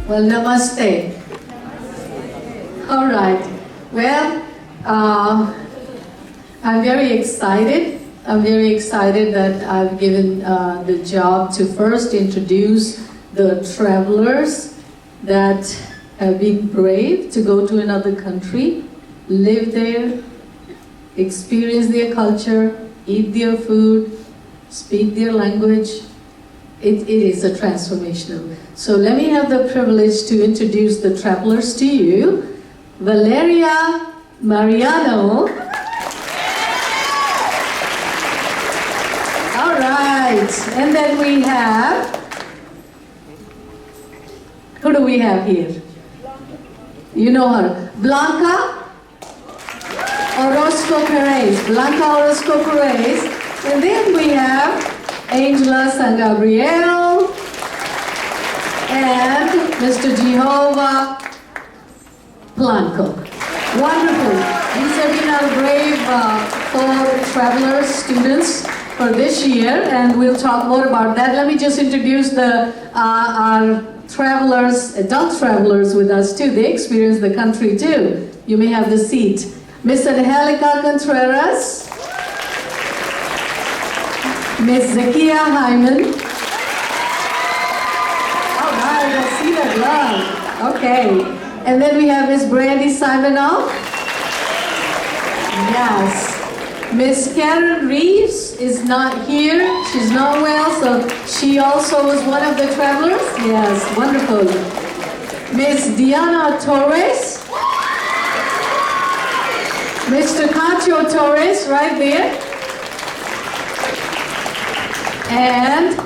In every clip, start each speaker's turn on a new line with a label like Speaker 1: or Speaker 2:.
Speaker 1: Well, namaste. All right. Well, I'm very excited. I'm very excited that I've given the job to first introduce the travelers that have been brave to go to another country, live there, experience their culture, eat their food, speak their language. It is a transformational. So let me have the privilege to introduce the travelers to you. Valeria Mariano. All right. And then we have, who do we have here? You know her. Blanca Orozco Perez. Blanca Orozco Perez. And then we have Angela San Gabriel and Mr. Jehovah Blanco. Wonderful. These have been our brave four travelers, students for this year, and we'll talk more about that. Let me just introduce our travelers, adult travelers with us too. They experience the country too. You may have the seat. Miss Angelica Contreras, Miss Zakia Hyman. All right, I see that love. Okay. And then we have Miss Brandy Simonoff. Yes. Miss Karen Reeves is not here. She's not well, so she also was one of the travelers. Yes, wonderful. Miss Diana Torres. Mr. Cacho Torres, right there. And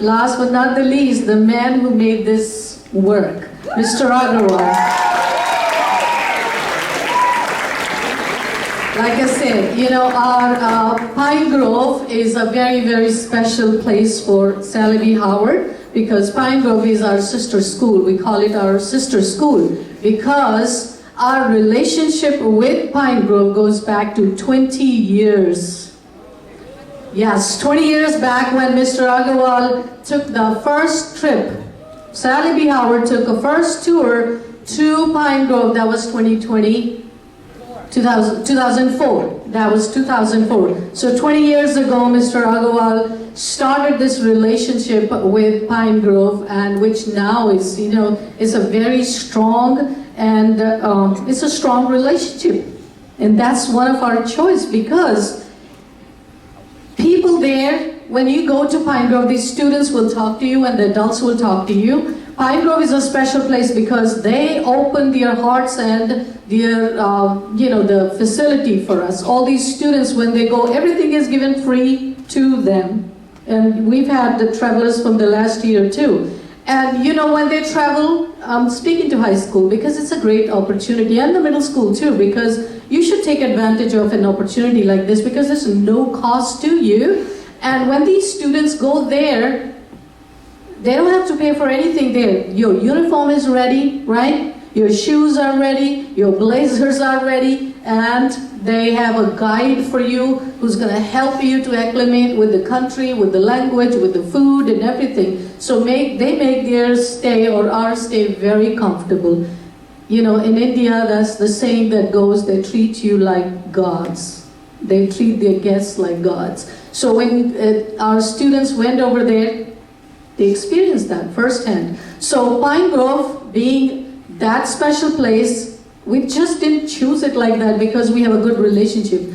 Speaker 1: last but not the least, the man who made this work, Mr. Agarwal. Like I said, you know, our Pine Grove is a very, very special place for Sallie B. Howard, because Pine Grove is our sister school. We call it our sister school because our relationship with Pine Grove goes back to 20 years. Yes, 20 years back when Mr. Agarwal took the first trip. Sallie B. Howard took a first tour to Pine Grove. That was 2004. That was 2004. So 20 years ago, Mr. Agarwal started this relationship with Pine Grove, and which now is, you know, is a very strong and it's a strong relationship. And that's one of our choice, because people there, when you go to Pine Grove, these students will talk to you and the adults will talk to you. Pine Grove is a special place because they open their hearts and their, you know, the facility for us. All these students, when they go, everything is given free to them. And we've had the travelers from the last year too. And you know, when they travel, speaking to high school, because it's a great opportunity, and the middle school too, because you should take advantage of an opportunity like this because there's no cost to you. And when these students go there, they don't have to pay for anything there. Your uniform is ready, right? Your shoes are ready, your blazers are ready, and they have a guide for you who's going to help you to acclimate with the country, with the language, with the food and everything. So they make their stay or our stay very comfortable. You know, in India, that's the saying that goes, they treat you like gods. They treat their guests like gods. So when our students went over there, they experienced that firsthand. So Pine Grove being that special place, we just didn't choose it like that because we have a good relationship.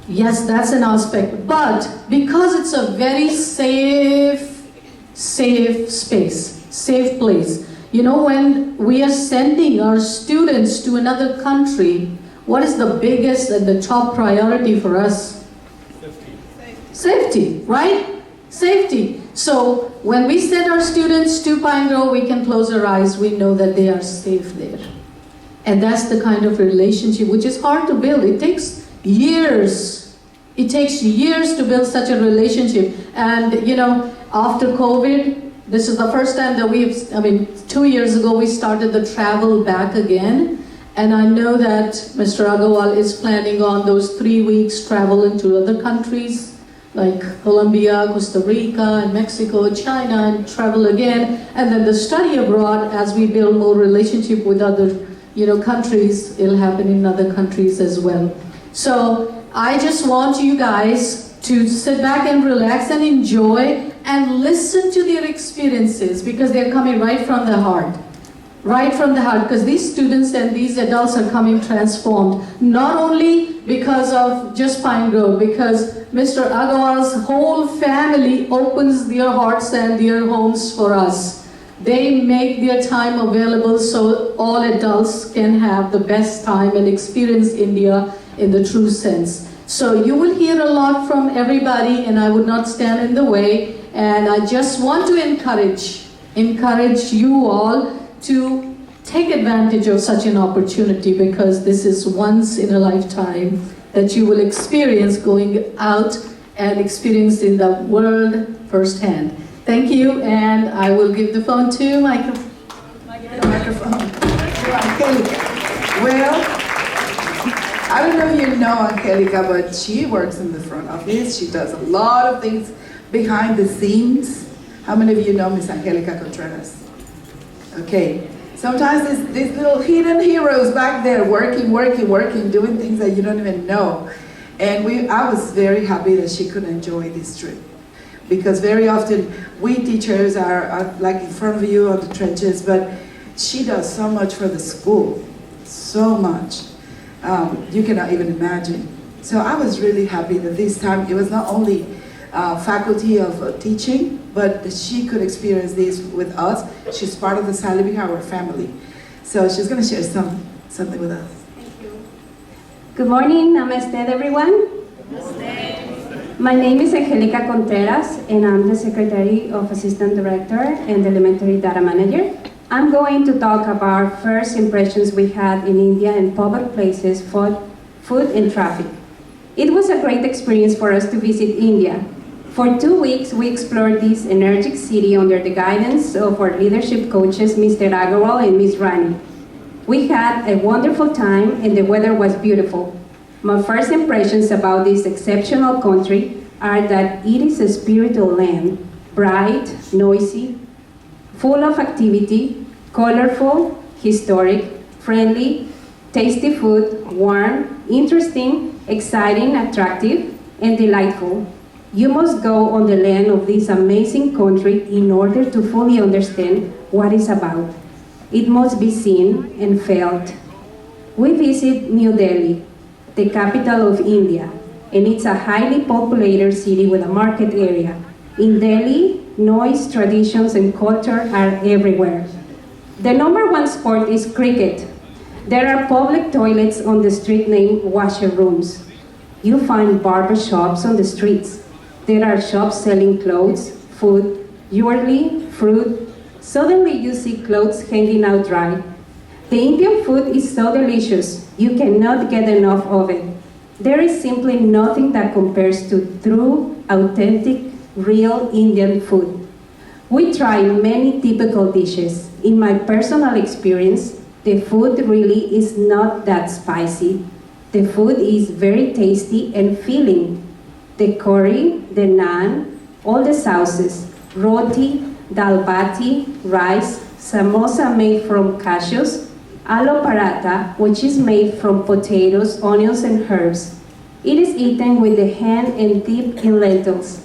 Speaker 1: Yes, that's an aspect, but because it's a very safe space, safe place. You know, when we are sending our students to another country, what is the biggest and the top priority for us? Safety, right? Safety. So when we send our students to Pine Grove, we can close our eyes. We know that they are safe there. And that's the kind of relationship which is hard to build. It takes years. It takes years to build such a relationship. And you know, after COVID, this is the first time that 2 years ago we started the travel back again. And I know that Mr. Agarwal is planning on those 3 weeks travel into other countries. like Colombia, Costa Rica, and Mexico, China, and travel again. And then the study abroad, as we build more relationship with other countries, it'll happen in other countries as well. So I just want you guys to sit back and relax and enjoy and listen to their experiences, because they're coming right from the heart. Right from the heart, because these students and these adults are coming transformed, not only because of just Pine Grove, because Mr. Agarwal's whole family opens their hearts and their homes for us. They make their time available so all adults can have the best time and experience India in the true sense. So you will hear a lot from everybody, and I would not stand in the way. And I just want to encourage you all to take advantage of such an opportunity, because this is once in a lifetime that you will experience going out and experience in the world firsthand. Thank you, and I will give the phone to microphone.
Speaker 2: Angelica. Well, I don't know if you know Angelica, but she works in the front office. She does a lot of things behind the scenes. How many of you know Miss Angelica Contreras? Okay. Sometimes these little hidden heroes back there working, doing things that you don't even know. And I was very happy that she could enjoy this trip. Because very often we teachers are like in front of you on the trenches, but she does so much for the school. So much. You cannot even imagine. So I was really happy that this time it was not only faculty of teaching, but she could experience this with us. She's part of the Sallie B family. So she's going to share something with us.
Speaker 3: Thank you. Good morning, namaste everyone. Namaste. My name is Angelica Contreras, and I'm the Secretary of Assistant Director and Elementary Data Manager. I'm going to talk about first impressions we had in India and public places for food and traffic. It was a great experience for us to visit India. For 2 weeks, we explored this energetic city under the guidance of our leadership coaches, Mr. Agarwal and Ms. Rani. We had a wonderful time, and the weather was beautiful. My first impressions about this exceptional country are that it is a spiritual land, bright, noisy, full of activity, colorful, historic, friendly, tasty food, warm, interesting, exciting, attractive, and delightful. You must go on the land of this amazing country in order to fully understand what it's about. It must be seen and felt. We visit New Delhi, the capital of India, and it's a highly populated city with a market area. In Delhi, noise, traditions, and culture are everywhere. The #1 sport is cricket. There are public toilets on the street named washer rooms. You find barber shops on the streets. There are shops selling clothes, food, jewelry, fruit. Suddenly you see clothes hanging out dry. The Indian food is so delicious, you cannot get enough of it. There is simply nothing that compares to true, authentic, real Indian food. We try many typical dishes. In my personal experience, the food really is not that spicy. The food is very tasty and filling. The curry, the naan, all the sauces, roti, dal bati, rice, samosa made from cashews, aloo paratha, which is made from potatoes, onions, and herbs. It is eaten with the hand and dipped in lentils.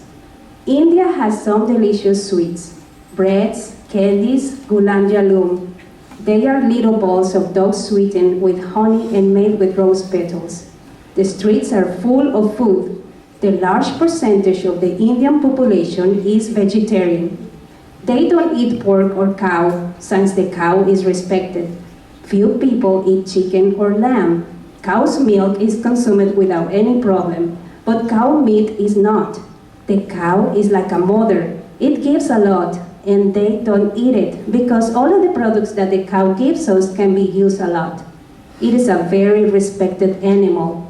Speaker 3: India has some delicious sweets, breads, candies, gulam jalum. They are little balls of dough sweetened with honey and made with rose petals. The streets are full of food. The large percentage of the Indian population is vegetarian. They don't eat pork or cow, since the cow is respected. Few people eat chicken or lamb. Cow's milk is consumed without any problem, but cow meat is not. The cow is like a mother. It gives a lot, and they don't eat it, because all of the products that the cow gives us can be used a lot. It is a very respected animal.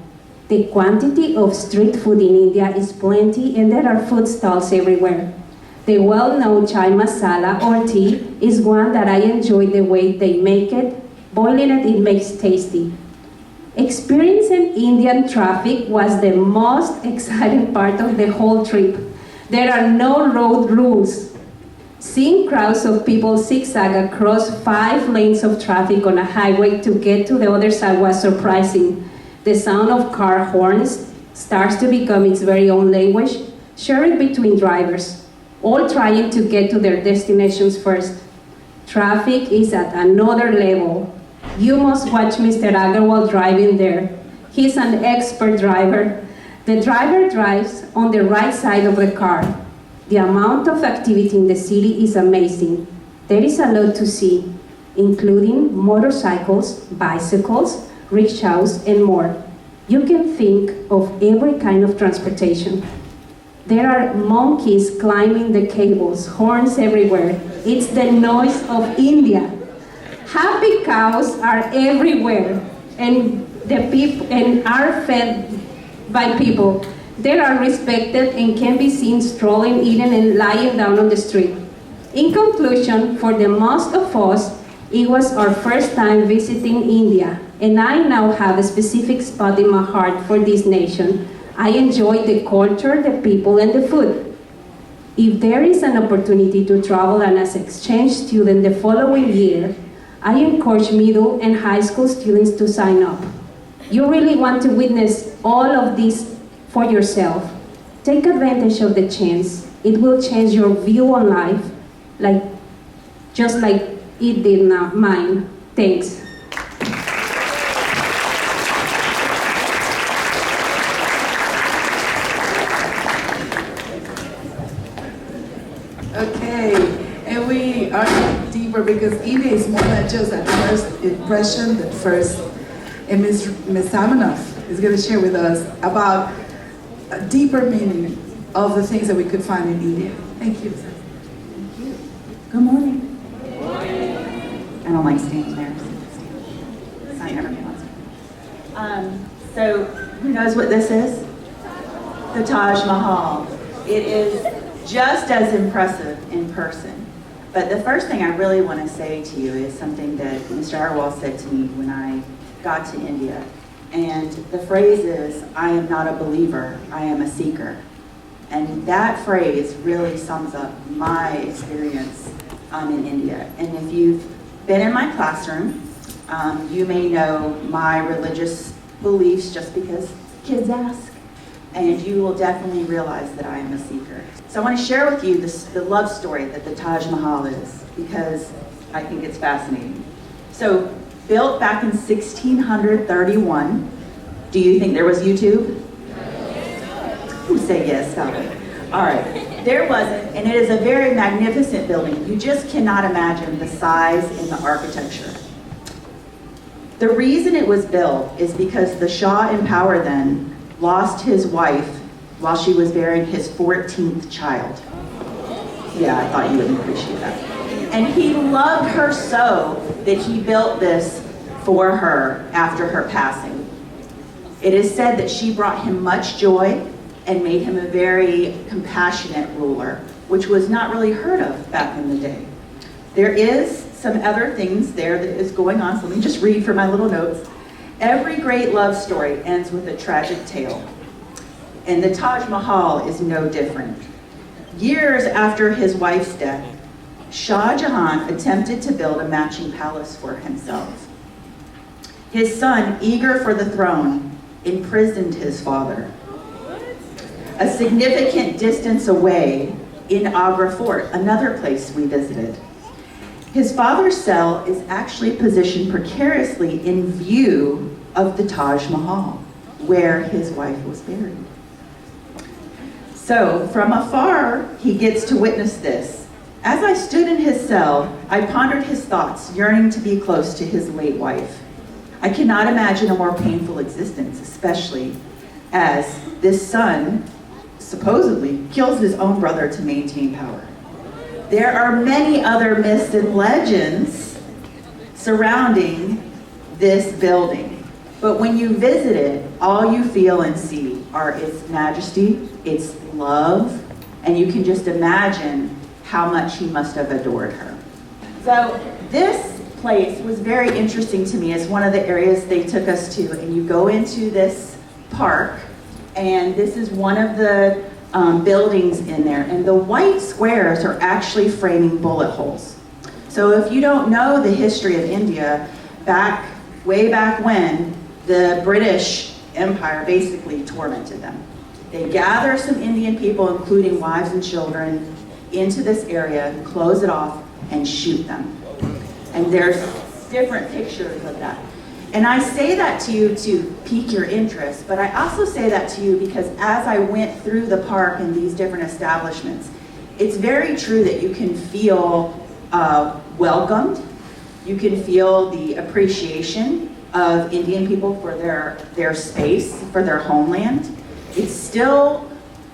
Speaker 3: The quantity of street food in India is plenty, and there are food stalls everywhere. The well-known chai masala or tea is one that I enjoy the way they make it. Boiling it makes tasty. Experiencing Indian traffic was the most exciting part of the whole trip. There are no road rules. Seeing crowds of people zigzag across 5 lanes of traffic on a highway to get to the other side was surprising. The sound of car horns starts to become its very own language, shared between drivers, all trying to get to their destinations first. Traffic is at another level. You must watch Mr. Agarwal driving there. He's an expert driver. The driver drives on the right side of the car. The amount of activity in the city is amazing. There is a lot to see, including motorcycles, bicycles, rickshaws, and more. You can think of every kind of transportation. There are monkeys climbing the cables, horns everywhere. It's the noise of India. Happy cows are everywhere, and are fed by people. They are respected and can be seen strolling, eating, and lying down on the street. In conclusion, for the most of us, it was our first time visiting India, and I now have a specific spot in my heart for this nation. I enjoy the culture, the people, and the food. If there is an opportunity to travel as an exchange student the following year, I encourage middle and high school students to sign up. You really want to witness all of this for yourself. Take advantage of the chance. It will change your view on life, just like it did mine. Thanks.
Speaker 2: Okay, and we are deeper because India is more than just that first impression, that first. And Ms. Samanoff is going to share with us about a deeper meaning of the things that we could find in India. Thank you.
Speaker 4: Thank you. Good morning. Good morning. I don't like staying there. Sign everything else. So, who knows what this is? The Taj Mahal. It is just as impressive in person. But the first thing I really want to say to you is something that Mr. Agarwal said to me when I got to India. And the phrase is, I am not a believer, I am a seeker. And that phrase really sums up my experience in India. And if you've been in my classroom, you may know my religious beliefs just because kids ask. And you will definitely realize that I am a seeker. So I want to share with you the love story that the Taj Mahal is, because I think it's fascinating. So, built back in 1631, do you think there was YouTube? Who say yes, stop it. All right, there wasn't, and it is a very magnificent building. You just cannot imagine the size and the architecture. The reason it was built is because the Shah in power then lost his wife while she was bearing his 14th child. Yeah, I thought you would appreciate that. And he loved her so that he built this for her after her passing. It is said that she brought him much joy and made him a very compassionate ruler, which was not really heard of back in the day. There is some other things there that is going on, so let me just read from my little notes. Every great love story ends with a tragic tale, and the Taj Mahal is no different. Years after his wife's death, Shah Jahan attempted to build a matching palace for himself. His son, eager for the throne, imprisoned his father. A significant distance away in Agra Fort, another place we visited. His father's cell is actually positioned precariously in view of the Taj Mahal, where his wife was buried. So, from afar, he gets to witness this. As I stood in his cell, I pondered his thoughts, yearning to be close to his late wife. I cannot imagine a more painful existence, especially as this son supposedly kills his own brother to maintain power. There are many other myths and legends surrounding this building, but when you visit it, all you feel and see are its majesty, its love, and you can just imagine how much he must have adored her. So this place was very interesting to me. It's one of the areas they took us to, and you go into this park, and this is one of the buildings in there, and the white squares are actually framing bullet holes. So if you don't know the history of India, way back when, the British Empire basically tormented them. They gather some Indian people, including wives and children, into this area, close it off, and shoot them. And there's different pictures of that. And I say that to you to pique your interest, but I also say that to you because as I went through the park and these different establishments, it's very true that you can feel welcomed. You can feel the appreciation of Indian people for their space, for their homeland. It's still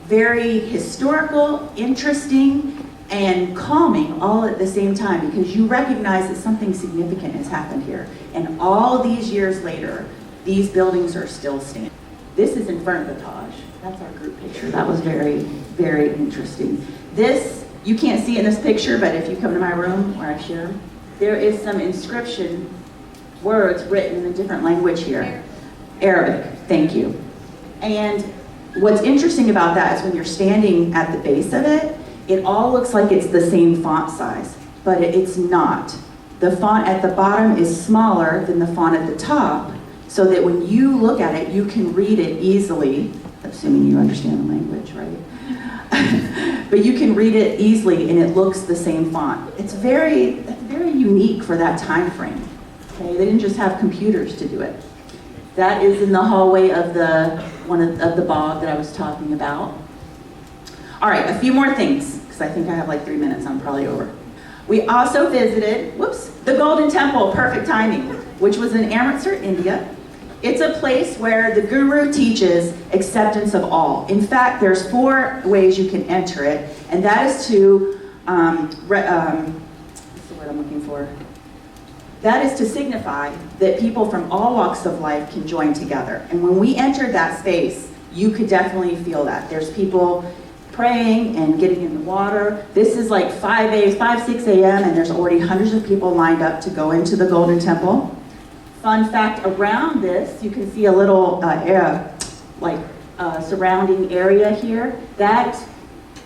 Speaker 4: very historical, interesting, and calming all at the same time because you recognize that something significant has happened here. And all these years later, these buildings are still standing. This is in front of the Taj. That's our group picture. That was very, very interesting. This, you can't see it in this picture, but if you come to my room where I share, there is some inscription words written in a different language here. Arabic, thank you. And what's interesting about that is when you're standing at the base of it, it all looks like it's the same font size, but it's not. The font at the bottom is smaller than the font at the top, so that when you look at it, you can read it easily, assuming you understand the language, right? But you can read it easily and it looks the same font. It's very unique for that time frame. Okay? They didn't just have computers to do it. That is in the hallway of the bog that I was talking about. All right, a few more things, because I think I have like 3 minutes, I'm probably over. We also visited, the Golden Temple, perfect timing, which was in Amritsar, India. It's a place where the Guru teaches acceptance of all. In fact, there's 4 ways you can enter it, and that is to, what's the word I'm looking for? That is to signify that people from all walks of life can join together. And when we entered that space, you could definitely feel that. There's people praying and getting in the water. This is like 6 a.m. and there's already hundreds of people lined up to go into the Golden Temple. Fun fact around this, you can see a little surrounding area here. That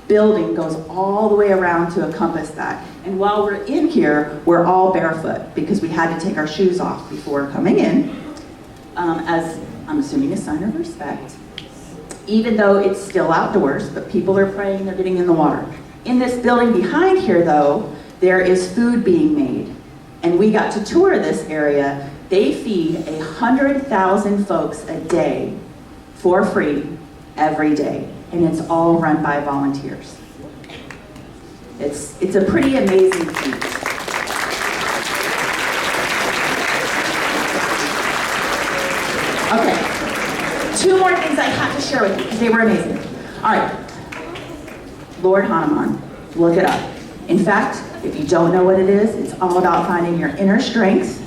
Speaker 4: building goes all the way around to encompass that. And while we're in here, we're all barefoot because we had to take our shoes off before coming in, as I'm assuming a sign of respect. Even though it's still outdoors, but people are praying, they're getting in the water. In this building behind here, though, there is food being made. And we got to tour this area. They feed 100,000 folks a day for free every day. And it's all run by volunteers. It's a pretty amazing feat. Okay. 2 more things I have to share with you because they were amazing. All right. Lord Hanuman, look it up. In fact, if you don't know what it is, it's all about finding your inner strength.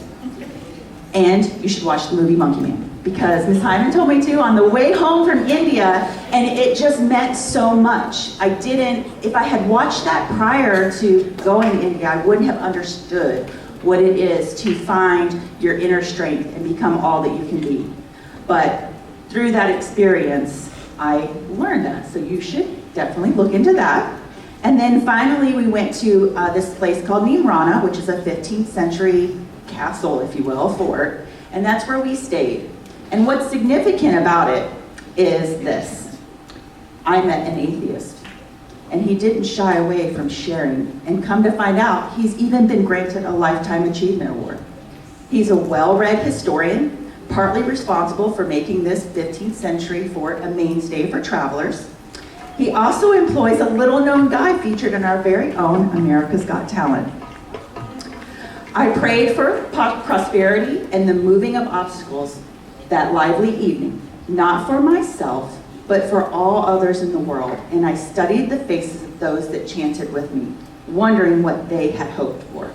Speaker 4: And you should watch the movie Monkey Man because Ms. Hyman told me to on the way home from India, and it just meant so much. If I had watched that prior to going to India, I wouldn't have understood what it is to find your inner strength and become all that you can be. But through that experience, I learned that. So you should definitely look into that. And then finally, we went to this place called Nimrana, which is a 15th century castle, if you will, fort. And that's where we stayed. And what's significant about it is this. I met an atheist, and he didn't shy away from sharing. And come to find out, he's even been granted a Lifetime Achievement Award. He's a well-read historian, partly responsible for making this 15th century fort a mainstay for travelers. He also employs a little-known guy featured in our very own America's Got Talent. I prayed for prosperity and the moving of obstacles that lively evening, not for myself, but for all others in the world. And I studied the faces of those that chanted with me, wondering what they had hoped for.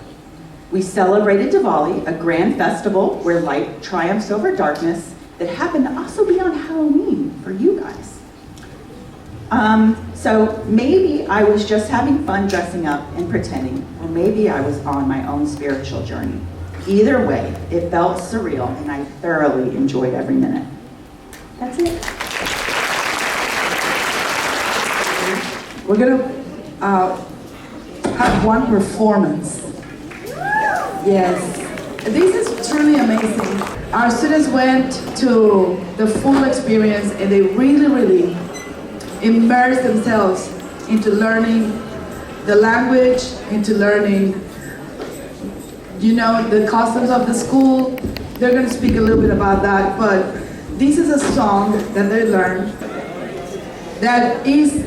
Speaker 4: We celebrated Diwali, a grand festival where light triumphs over darkness that happened to also be on Halloween for you guys. So maybe I was just having fun dressing up and pretending, or maybe I was on my own spiritual journey. Either way, it felt surreal and I thoroughly enjoyed every minute. That's it.
Speaker 2: We're gonna have one performance. Yes, this is truly amazing. Our students went to the full experience and they really immersed themselves into learning the language, into learning, the customs of the school. They're gonna speak a little bit about that, but this is a song that they learned that is,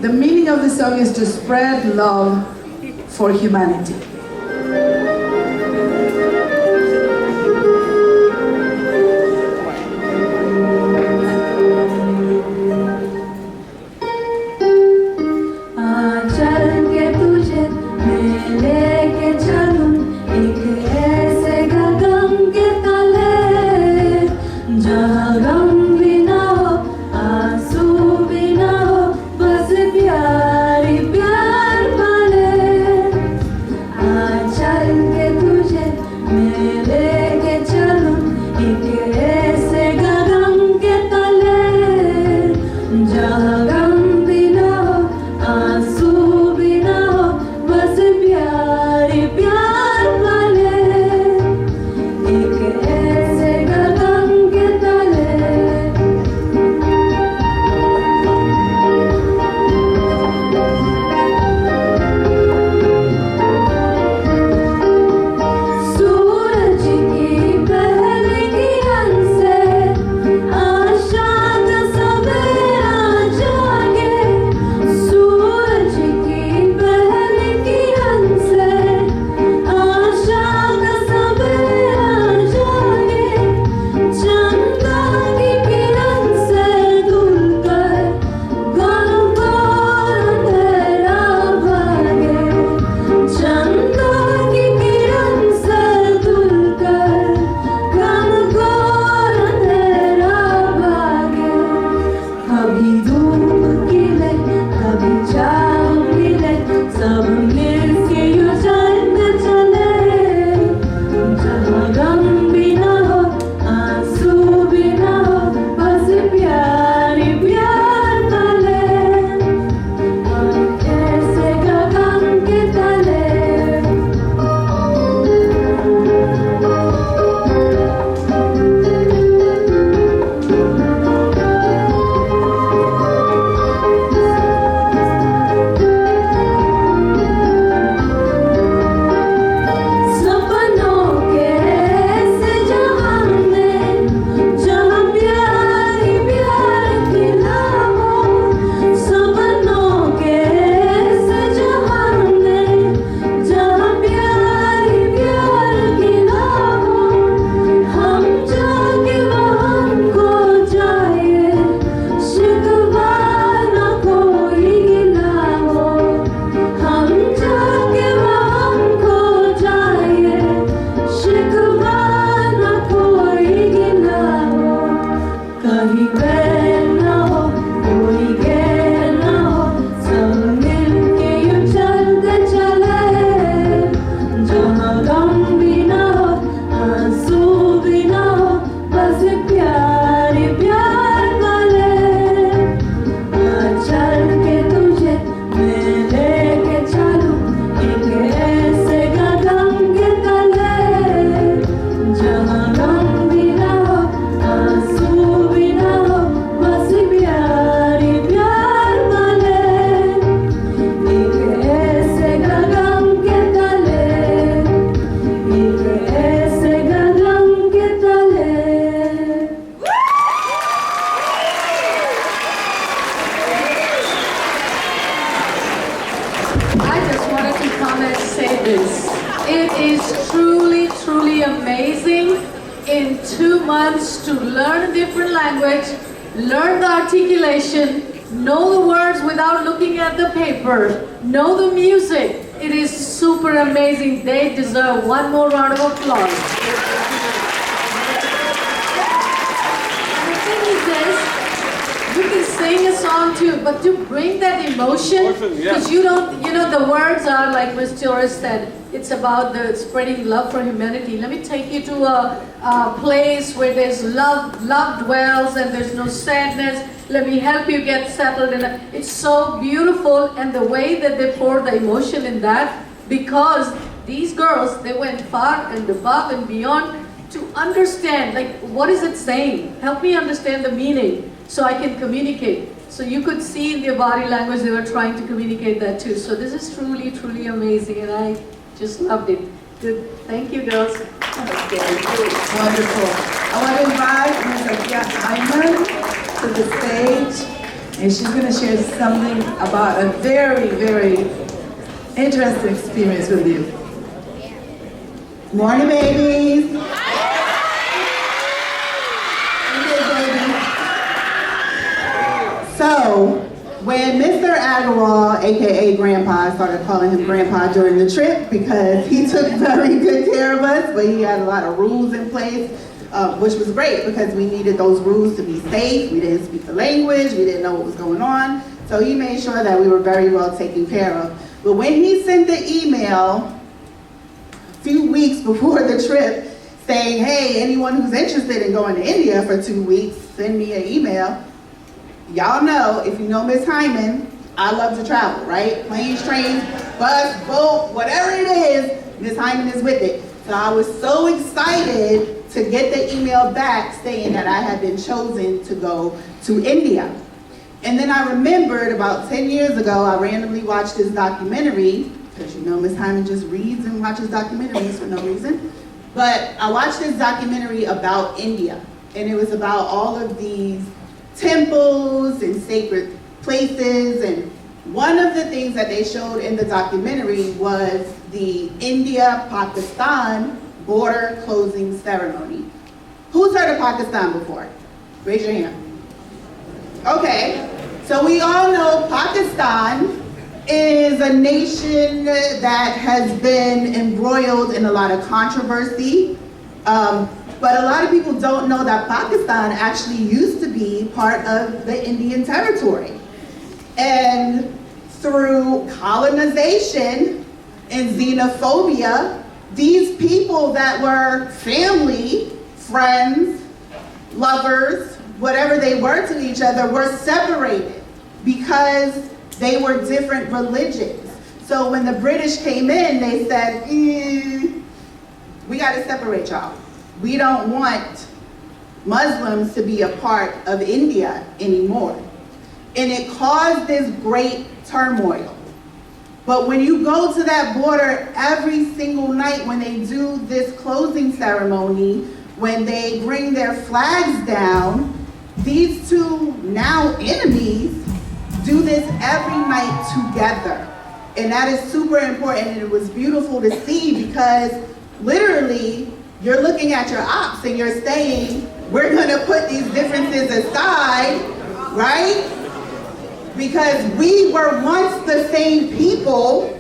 Speaker 2: the meaning of the song is to spread love for humanity.
Speaker 1: It is truly, truly amazing in 2 months to learn a different language, learn the articulation, know the words without looking at the paper, know the music. It is super amazing. They deserve one more round of applause. And the thing is this, you can sing a song to bring that emotion, because you don't, the words are like Ms. Torres said, it's about the spreading love for humanity. Let me take you to a place where there's love dwells and there's no sadness. Let me help you get settled in it's so beautiful, and the way that they pour the emotion in that, because these girls, they went far and above and beyond to understand, like, what is it saying? Help me understand the meaning so I can communicate. So you could see in their body language they were trying to communicate that too. So this is truly, truly amazing, and I just loved it. Good. Thank you, girls.
Speaker 2: Okay, wonderful. I want to invite Ms. Hyman to the stage, and she's going to share something about a very, very interesting experience with you.
Speaker 5: Morning, babies. So, when Mr. Agarwal, aka Grandpa, I started calling him Grandpa during the trip because he took very good care of us, but he had a lot of rules in place, which was great because we needed those rules to be safe. We didn't speak the language, we didn't know what was going on, so he made sure that we were very well taken care of. But when he sent the email a few weeks before the trip saying, hey, anyone who's interested in going to India for 2 weeks, send me an email. Y'all know, if you know Miss Hyman, I love to travel, right? Planes, trains, bus, boat, whatever it is, Miss Hyman is with it. So I was so excited to get the email back saying that I had been chosen to go to India. And then I remembered about 10 years ago, I randomly watched this documentary, because you know Miss Hyman just reads and watches documentaries for no reason. But I watched this documentary about India, and it was about all of these temples and sacred places, and one of the things that they showed in the documentary was the India-Pakistan border closing ceremony. Who's heard of Pakistan before? Raise your hand. Okay, so we all know Pakistan is a nation that has been embroiled in a lot of controversy. But a lot of people don't know that Pakistan actually used to be part of the Indian territory. And through colonization and xenophobia, these people that were family, friends, lovers, whatever they were to each other, were separated because they were different religions. So when the British came in, they said, we gotta separate y'all. We don't want Muslims to be a part of India anymore. And it caused this great turmoil. But when you go to that border every single night when they do this closing ceremony, when they bring their flags down, these two now enemies do this every night together. And that is super important, and it was beautiful to see because literally you're looking at your ops and you're saying, we're gonna put these differences aside, right? Because we were once the same people,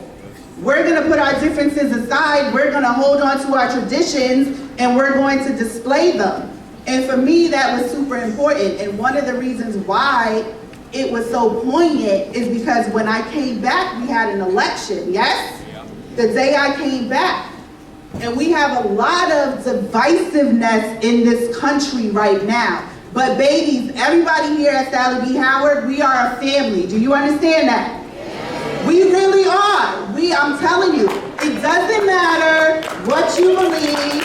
Speaker 5: we're gonna put our differences aside, we're gonna hold on to our traditions, and we're going to display them. And for me, that was super important. And one of the reasons why it was so poignant is because when I came back, we had an election, yes? The day I came back. And we have a lot of divisiveness in this country right now. But babies, everybody here at Sallie B. Howard, we are a family. Do you understand that? Yes. We really are. I'm telling you, it doesn't matter what you believe,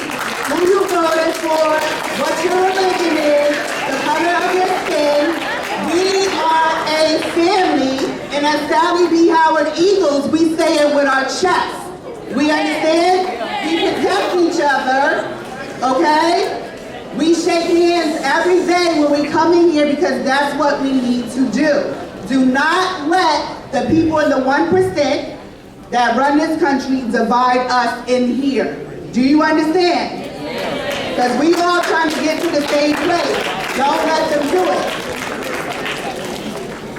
Speaker 5: who you voted for, what your religion is, the color of your skin. We are a family, and at Sallie B. Howard Eagles, we say it with our chest. We understand? We protect each other, okay? We shake hands every day when we come in here because that's what we need to do. Do not let the people in the 1% that run this country divide us in here. Do you understand? Because we all trying to get to the same place. Don't let them do it.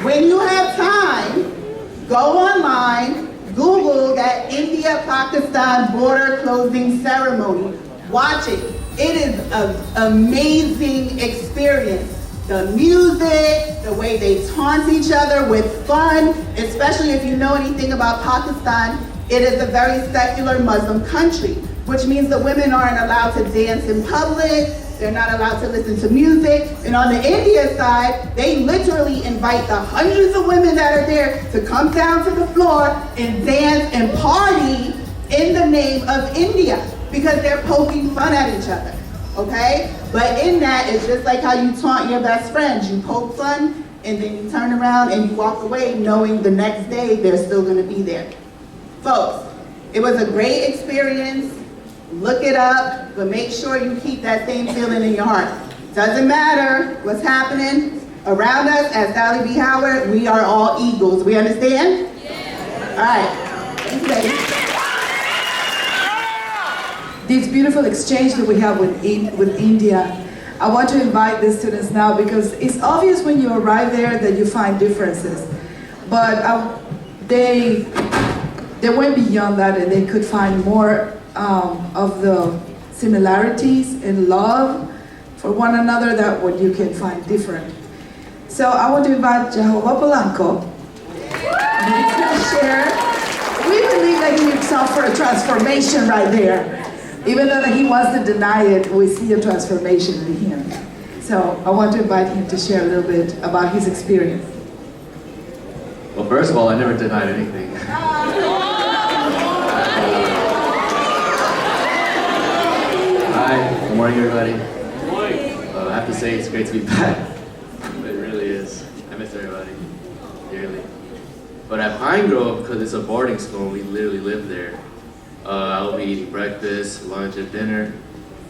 Speaker 5: When you have time, go online, Google that India-Pakistan border closing ceremony. Watch it. It is an amazing experience. The music, the way they taunt each other with fun, especially if you know anything about Pakistan, it is a very secular Muslim country, which means the women aren't allowed to dance in public, they're not allowed to listen to music, and on the India side, they literally invite the hundreds of women that are there to come down to the floor and dance and party in the name of India, because they're poking fun at each other, okay? But in that, it's just like how you taunt your best friends. You poke fun, and then you turn around and you walk away knowing the next day they're still gonna be there. Folks, it was a great experience. Look it up, but make sure you keep that same feeling in your heart. Doesn't matter what's happening around us at Sallie B. Howard, we are all eagles. We understand? Yeah. All right. Thank you, ladies.
Speaker 2: This beautiful exchange that we have with India, I want to invite the students now because it's obvious when you arrive there that you find differences. But they went beyond that and they could find more of the similarities and love for one another that what you can find different. So I want to invite Jehovah Polanco. He's going to share. We believe that he himself for a transformation right there. Even though that he wants to deny it, we see a transformation in him. So I want to invite him to share a little bit about his experience.
Speaker 6: Well, first of all, I never denied anything. Hi, good morning everybody. I have to say it's great to be back. It really is. I miss everybody dearly. But at Pine Grove, because it's a boarding school, we literally live there. I will be eating breakfast, lunch, and dinner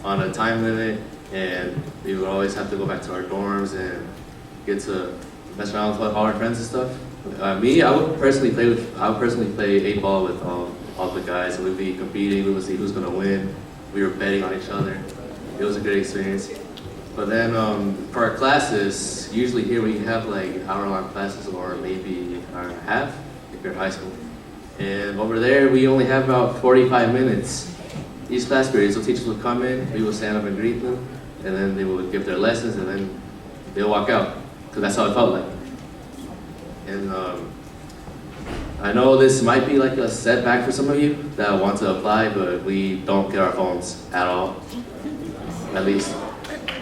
Speaker 6: on a time limit, and we would always have to go back to our dorms and get to mess around with all our friends and stuff. I would personally play 8-ball with all the guys. We'd be competing. We would see who's gonna win. We were betting on each other. It was a great experience. But then for our classes, usually here we have like hour-long classes or maybe an hour and a half if you're in high school. And over there, we only have about 45 minutes each class period. So teachers would come in, we would stand up and greet them, and then they would give their lessons, and then they'll walk out, because that's how it felt like. And I know this might be like a setback for some of you that want to apply, but we don't get our phones at all, at least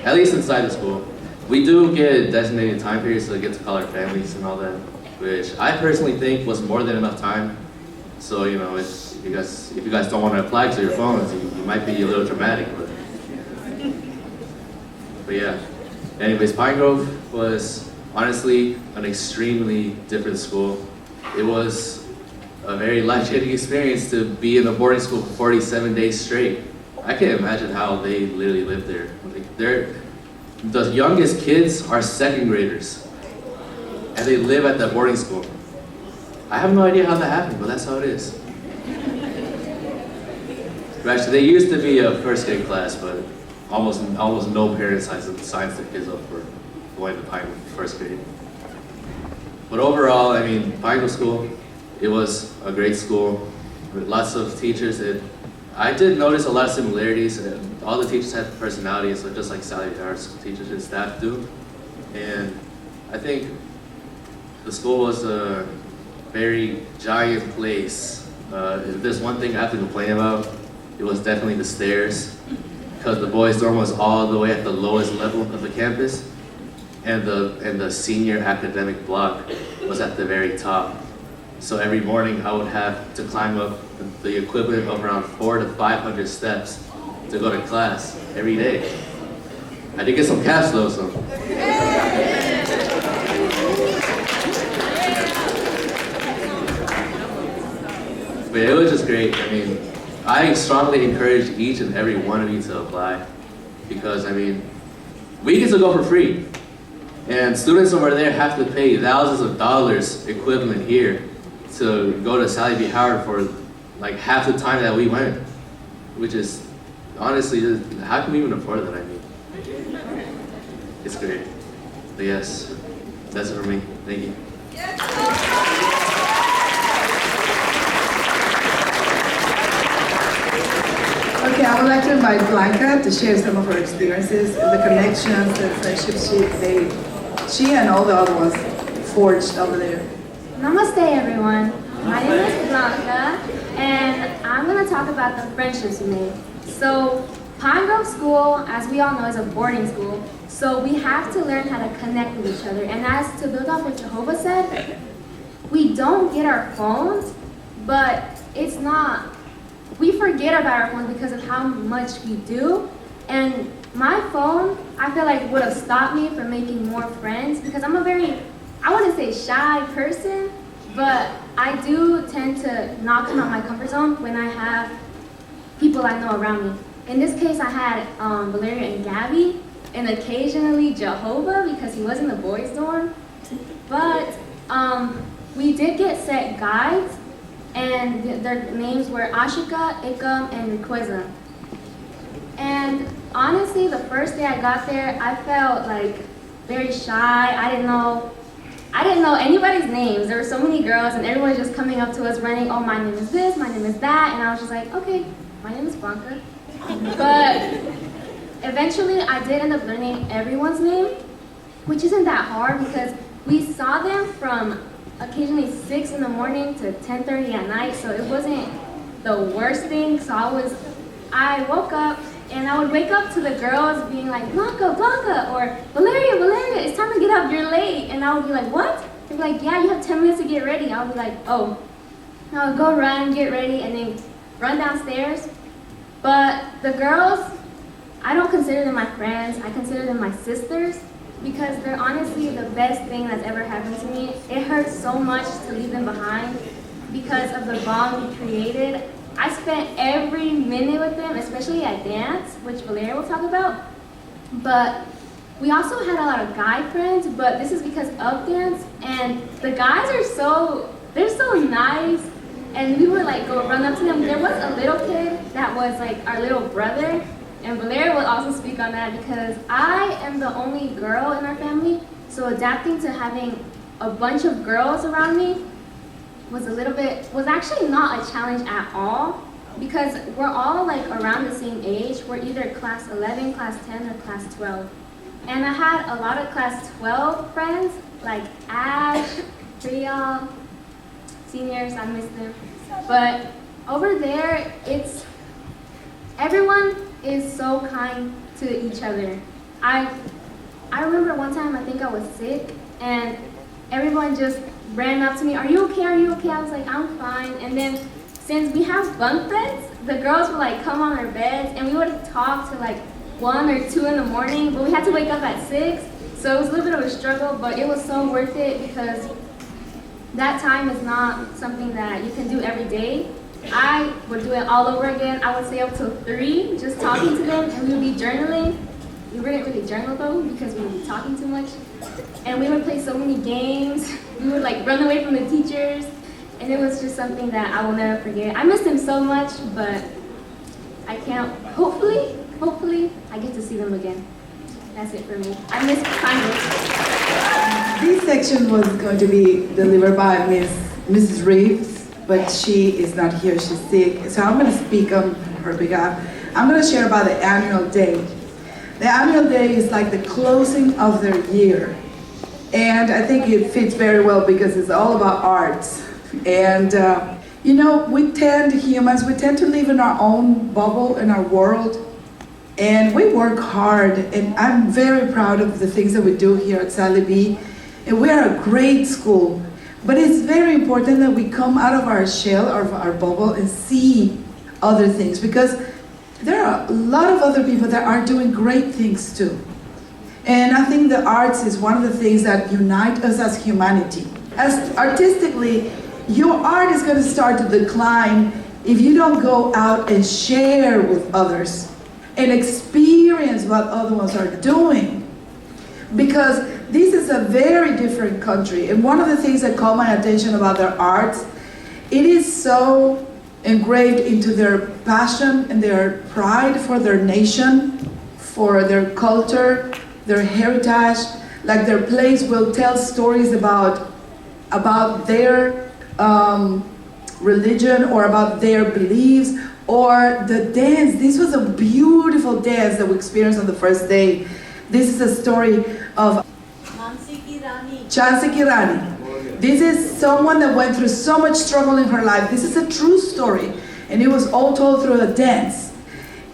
Speaker 6: inside the school. We do get designated time periods to get to call our families and all that, which I personally think was more than enough time. So, you know, if you guys don't want to apply to your phones, you might be a little dramatic, but yeah. Anyways, Pine Grove was honestly an extremely different school. It was a very life-changing experience to be in a boarding school for 47 days straight. I can't imagine how they literally lived there. Like the youngest kids are second graders, and they live at that boarding school. I have no idea how that happened, but that's how it is. Actually, they used to be a first grade class, but almost no parents signs their kids up for going to Pine first grade. But overall, I mean, Pine Grove School, it was a great school with lots of teachers. I did notice a lot of similarities. All the teachers had personalities, so just like Sallie, our teachers and staff do. And I think the school was a very giant place. If there's one thing I have to complain about, it was definitely the stairs, because the boys' dorm was all the way at the lowest level of the campus, and the senior academic block was at the very top. So every morning I would have to climb up the equivalent of around 400 to 500 steps to go to class every day. I did get some cash though, so. But it was just great. I mean, I strongly encourage each and every one of you to apply, because I mean, we get to go for free. And students over there have to pay thousands of dollars equivalent here to go to Sallie B. Howard for like half the time that we went, which is honestly, how can we even afford that? I mean, it's great. But yes, that's it for me. Thank you.
Speaker 2: Okay, I would like to invite Blanca to share some of her experiences, the connections, the friendships they She and all the other ones forged over there.
Speaker 7: Namaste, everyone. My name is Blanca, and I'm going to talk about the friendships we made. So, Pine Grove School, as we all know, is a boarding school, so we have to learn how to connect with each other. And as to build off what Jehovah said, we don't get our phones, but it's not, we forget about our phones because of how much we do. And my phone, I feel like would have stopped me from making more friends because I'm a very, I wouldn't say shy person, but I do tend to not come out my comfort zone when I have people I know around me. In this case, I had Valeria and Gabby, and occasionally Jehovah because he was in the boys' dorm. But we did get set guides, and their names were Ashika, Ikam, and Rikweza. And honestly, the first day I got there, I felt like very shy. I didn't know anybody's names. There were so many girls, and everyone was just coming up to us running, oh, my name is this, my name is that, and I was just like, okay, my name is Blanca. But eventually, I did end up learning everyone's name, which isn't that hard because we saw them from occasionally 6 in the morning to 10:30 at night, so it wasn't the worst thing. So I woke up, and I would wake up to the girls being like, Blanca, Blanca, or Valeria, Valeria, it's time to get up, you're late. And I would be like, what? They'd be like, yeah, you have 10 minutes to get ready. I would be like, oh. And I would go run, get ready, and then run downstairs. But the girls, I don't consider them my friends, I consider them my sisters because they're honestly the best thing that's ever happened to me. It hurts so much to leave them behind because of the bond we created. I spent every minute with them, especially at dance, which Valeria will talk about. But we also had a lot of guy friends, but this is because of dance. And the guys are they're so nice. And we would like go run up to them. There was a little kid that was like our little brother. And Valeria will also speak on that because I am the only girl in our family. So adapting to having a bunch of girls around me was actually not a challenge at all because we're all like around the same age. We're either class 11, class 10, or class 12. And I had a lot of class 12 friends like Ash, Priya, seniors, I miss them. But over there, everyone is so kind to each other. I remember one time, I think I was sick, and everyone just ran up to me, are you okay, are you okay? I was like, I'm fine. And then since we have bunk beds, the girls would like come on our beds, and we would talk to like 1 or 2 in the morning, but we had to wake up at 6. So it was a little bit of a struggle, but it was so worth it because that time is not something that you can do every day. I would do it all over again. I would stay up till 3 just talking to them, and we would be journaling. We wouldn't really journal though because we would be talking too much. And we would play so many games. We would like run away from the teachers. And it was just something that I will never forget. I miss them so much, but I can't, hopefully I get to see them again. That's it for me. I miss Congress.
Speaker 2: This section was going to be delivered by Mrs. Reeves, but she is not here, she's sick. So I'm going to speak on her behalf. I'm going to share about the annual day. The annual day is like the closing of their year. And I think it fits very well because it's all about arts. And you know, humans tend to live in our own bubble, in our world. And we work hard, and I'm very proud of the things that we do here at Sallie B. And we are a great school. But it's very important that we come out of our shell, or our bubble, and see other things. Because there are a lot of other people that are doing great things too. And I think the arts is one of the things that unite us as humanity. As artistically, your art is going to start to decline if you don't go out and share with others and experience what other ones are doing. Because this is a very different country. And one of the things that caught my attention about their arts, it is so engraved into their passion and their pride for their nation, for their culture, their heritage. Like their plays will tell stories about their religion or about their beliefs, or the dance. This was a beautiful dance that we experienced on the first day. This is a story of
Speaker 8: Nancy
Speaker 2: Chansi Kirani. This is someone that went through so much struggle in her life. This is a true story, and it was all told through a dance.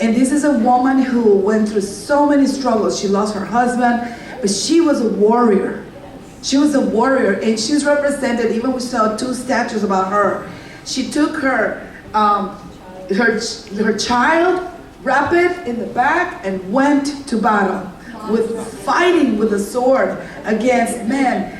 Speaker 2: And this is a woman who went through so many struggles. She lost her husband, but she was a warrior. She was a warrior, and she's represented, even we saw 2 statues about her. She took her child, wrapped it in the back, and went to battle, fighting with a sword against men,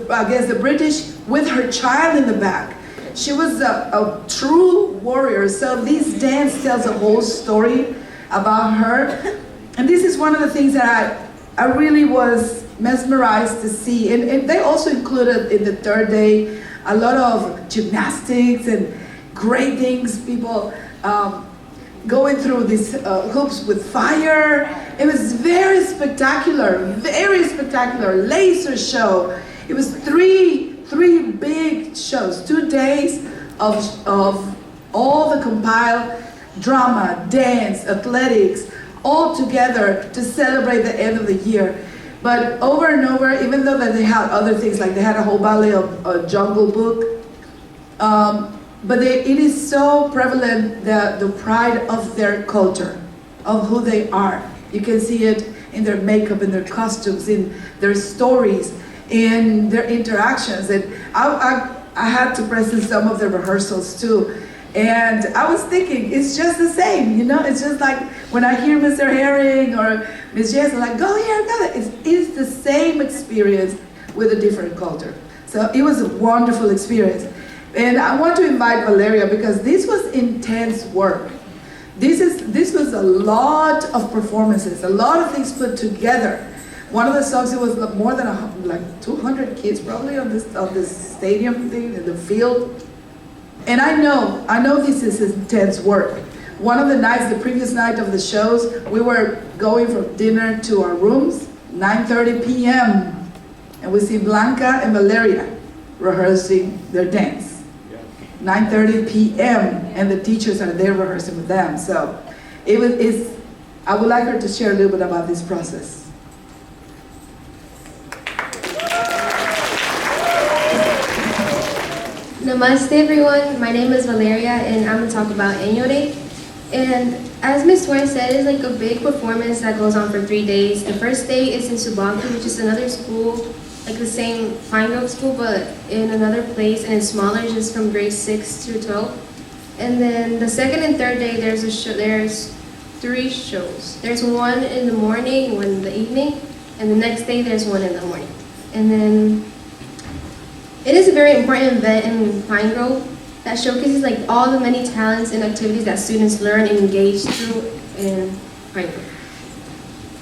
Speaker 2: against the British, with her child in the back. She was a true warrior. So this dance tells a whole story about her. And this is one of the things that I really was mesmerized to see. And they also included in the 3rd day a lot of gymnastics and great things, people going through these hoops with fire. It was very spectacular, laser show. It was three big shows, 2 days of all the compiled drama, dance, athletics, all together to celebrate the end of the year. But over and over, even though that they had other things, like they had a whole ballet of Jungle Book, but it is so prevalent, the pride of their culture, of who they are. You can see it in their makeup, in their costumes, in their stories, in their interactions. And I had to present some of the rehearsals too. And I was thinking, it's just the same, you know? It's just like when I hear Mr. Herring or Ms. Jess, I'm like, go here, go there. It's the same experience with a different culture. So it was a wonderful experience. And I want to invite Valeria, because this was intense work. This was a lot of performances, a lot of things put together. One of the songs, it was more than like 200 kids probably on this stadium thing, in the field. And I know this is intense work. One of the nights, the previous night of the shows, we were going from dinner to our rooms, 9:30 p.m. And we see Blanca and Valeria rehearsing their dance. 9:30 p.m. and the teachers are there rehearsing with them. So I would like her to share a little bit about this process.
Speaker 7: Namaste everyone, my name is Valeria and I'm going to talk about Annual Day. And as Ms. Torres said, it's like a big performance that goes on for 3 days. The first day is in Sbhs, which is another school, like the same Pine Grove school, but in another place and it's smaller, just from grade 6 through 12. And then the second and third day, there's 3 shows. There's one in the morning, one in the evening, and the next day there's one in the morning. And then it is a very important event in Pine Grove that showcases like all the many talents and activities that students learn and engage through in Pine Grove.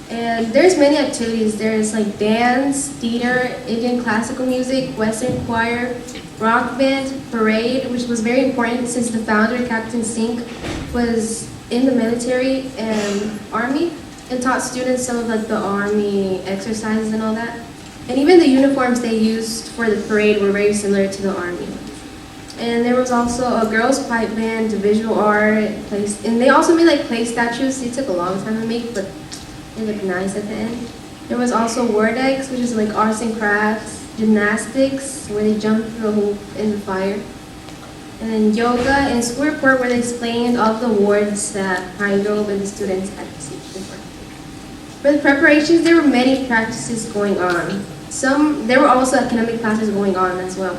Speaker 7: And there's many activities. There's like dance, theater, Indian classical music, Western choir, rock band, parade, which was very important since the founder, Captain Sink, was in the military and army and taught students some of like the army exercises and all that. And even the uniforms they used for the parade were very similar to the army. And there was also a girls' pipe band, visual art, and they also made like clay statues. It took a long time to make, but they looked nice at the end. There was also Wordex, which is like arts and crafts, gymnastics, where they jumped through a hoop in the fire. And then yoga and school report, where they explained all of the awards that Pine Grove and the students had received before. For the preparations, there were many practices going on. There were also academic classes going on as well.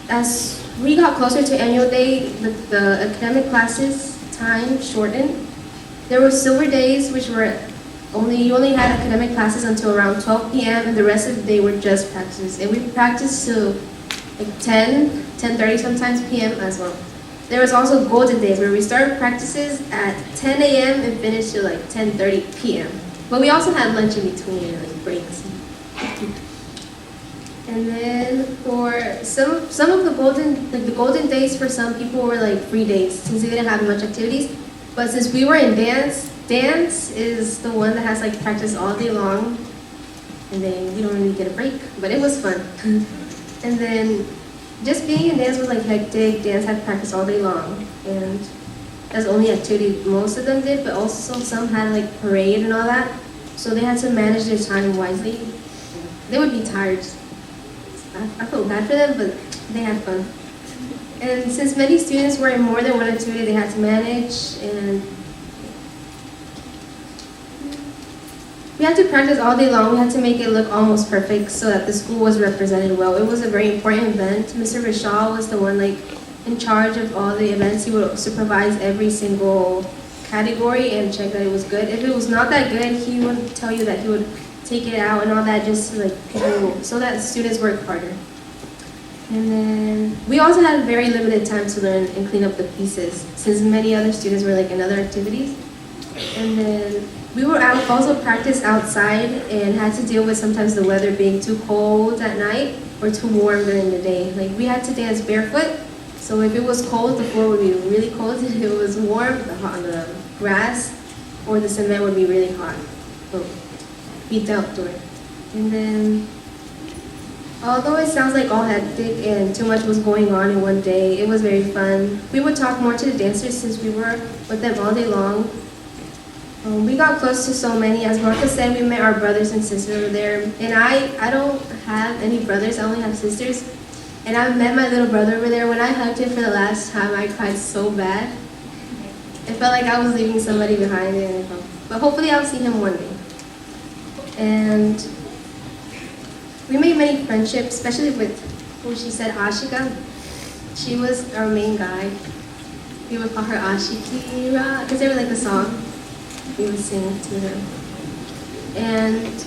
Speaker 7: As we got closer to Annual Day, the academic classes time shortened. There were silver days, which were you only had academic classes until around 12 p.m. and the rest of the day were just practices. And we practiced till like 10:30 sometimes p.m. as well. There was also golden days where we started practices at 10 a.m. and finished till like 10:30 p.m. But we also had lunch in between and like breaks. And then for some of the golden days for some people were like free days since they didn't have much activities. But since we were in dance is the one that has like practice all day long, and then you don't really get a break. But it was fun. And then just being in dance was like hectic. Dance had practice all day long, and that's the only activity most of them did. But also some had like parade and all that, so they had to manage their time wisely. they would be tired. I felt bad for them, but they had fun. And since many students were in more than one activity they had to manage, and we had to practice all day long. We had to make it look almost perfect so that the school was represented well. It was a very important event. Mr. Rashad was the one in charge of all the events. He would supervise every single category and check that it was good. If it was not that good, he would tell you that he would take it out and all that, just so that students work harder. And then we also had very limited time to learn and clean up the pieces, since many other students were in other activities. And then we would also practice outside and had to deal with sometimes the weather being too cold at night or too warm during the day. We had to dance barefoot, so if it was cold, the floor would be really cold. If it was warm, the grass or the cement would be really hot. So we dealt with it. And then, although it sounds like all hectic and too much was going on in one day, it was very fun. We would talk more to the dancers since we were with them all day long. We got close to so many. As Martha said, we met our brothers and sisters over there. And I don't have any brothers, I only have sisters. And I met my little brother over there. When I hugged him for the last time, I cried so bad. It felt like I was leaving somebody behind. But hopefully I'll see him one day. And we made many friendships, especially with who she said, Ashika. She was our main guide. We would call her Ashikira, because they were the song. We would sing to her. And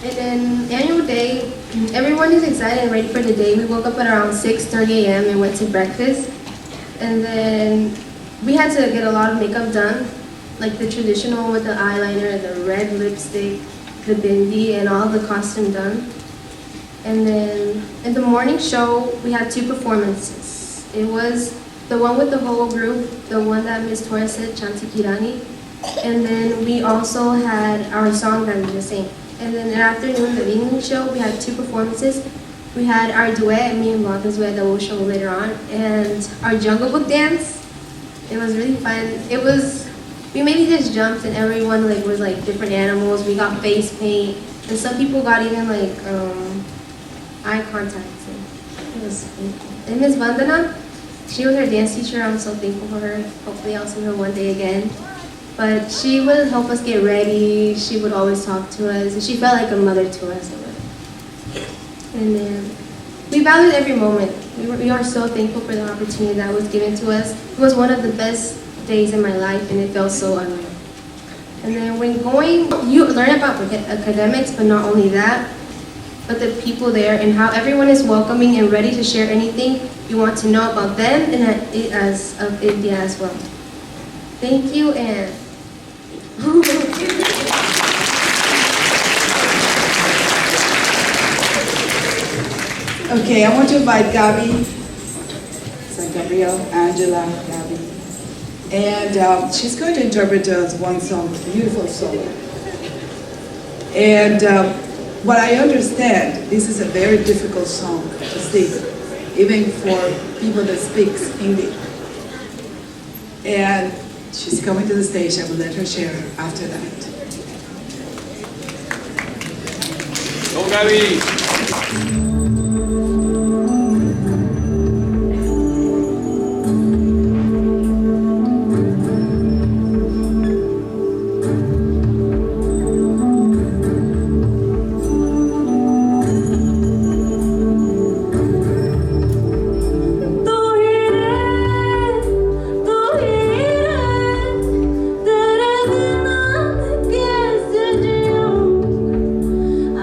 Speaker 7: then annual day, everyone is excited and ready for the day. We woke up at around 6:30 a.m. and went to breakfast. And then we had to get a lot of makeup done, the traditional with the eyeliner, the red lipstick, the bindi, and all the costume done. And then in the morning show, we had 2 performances. It was the one with the whole group, the one that Ms. Torres said, Chanti Kirani. And then we also had our song that we just sang. And then in the afternoon, the evening show, we had 2 performances. We had our duet, me and Blanca's duet that we'll show later on, and our Jungle Book dance. It was really fun. We maybe just jumped and everyone was different animals. We got face paint, and some people got even eye contact. It was thankful. And Ms. Vandana, she was our dance teacher. I'm so thankful for her. Hopefully I'll see her one day again. But she would help us get ready. She would always talk to us, and she felt like a mother to us. And then we valued every moment. We are so thankful for the opportunity that was given to us. It was one of the best days in my life, and it felt so unreal. And then when going, you learn about academics, but not only that, but the people there and how everyone is welcoming and ready to share anything you want to know about them and as of India as well. Thank you, and
Speaker 2: Okay, I want to invite Gabi, so Gabrielle, Angela, Gabi. And she's going to interpret us one song, a beautiful song. And what I understand, this is a very difficult song to sing, even for people that speak English. And she's coming to the stage. I will let her share after that.
Speaker 8: Go, Gabi!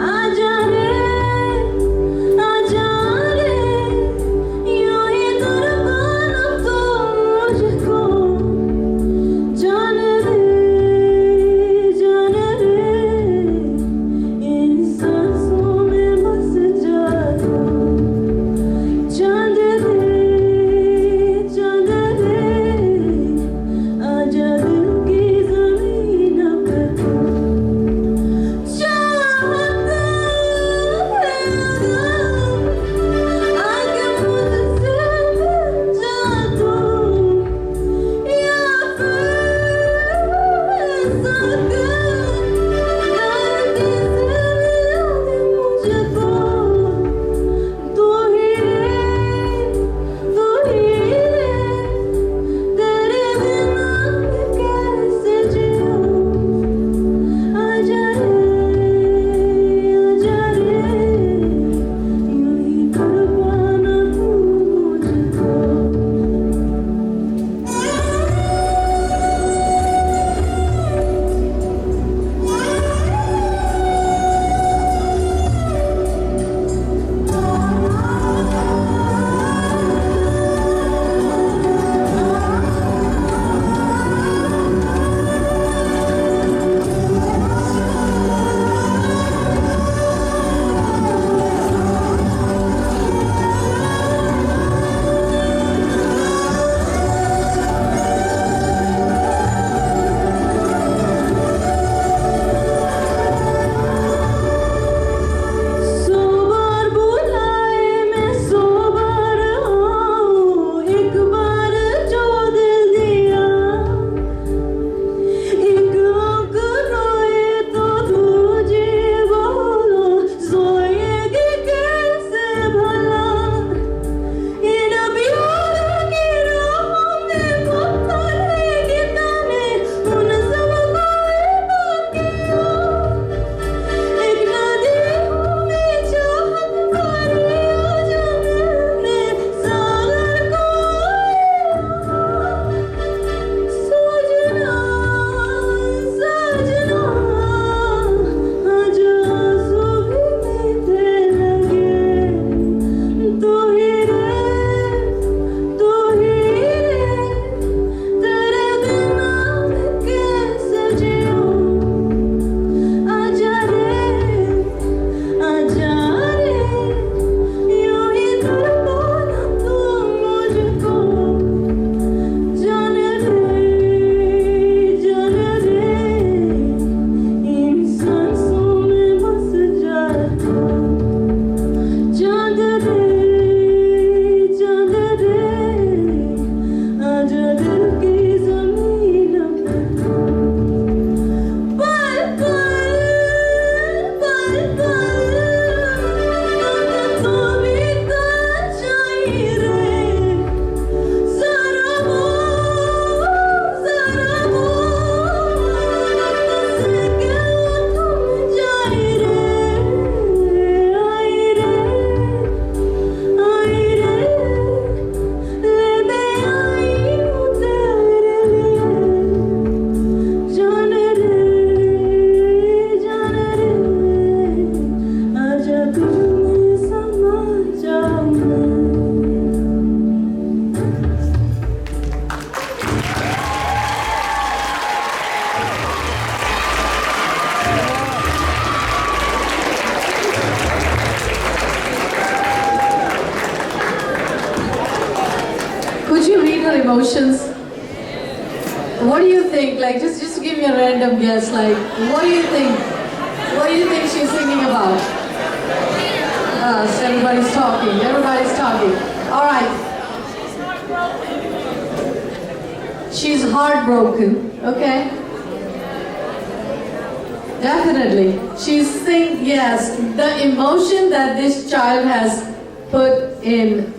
Speaker 9: आजा रे
Speaker 1: emotions? What do you think? Like, just give me a random guess. Like, what do you think? What do you think she's singing about? Everybody's talking. Everybody's talking. All right. She's heartbroken. Okay. Definitely. Yes, the emotion that this child has put in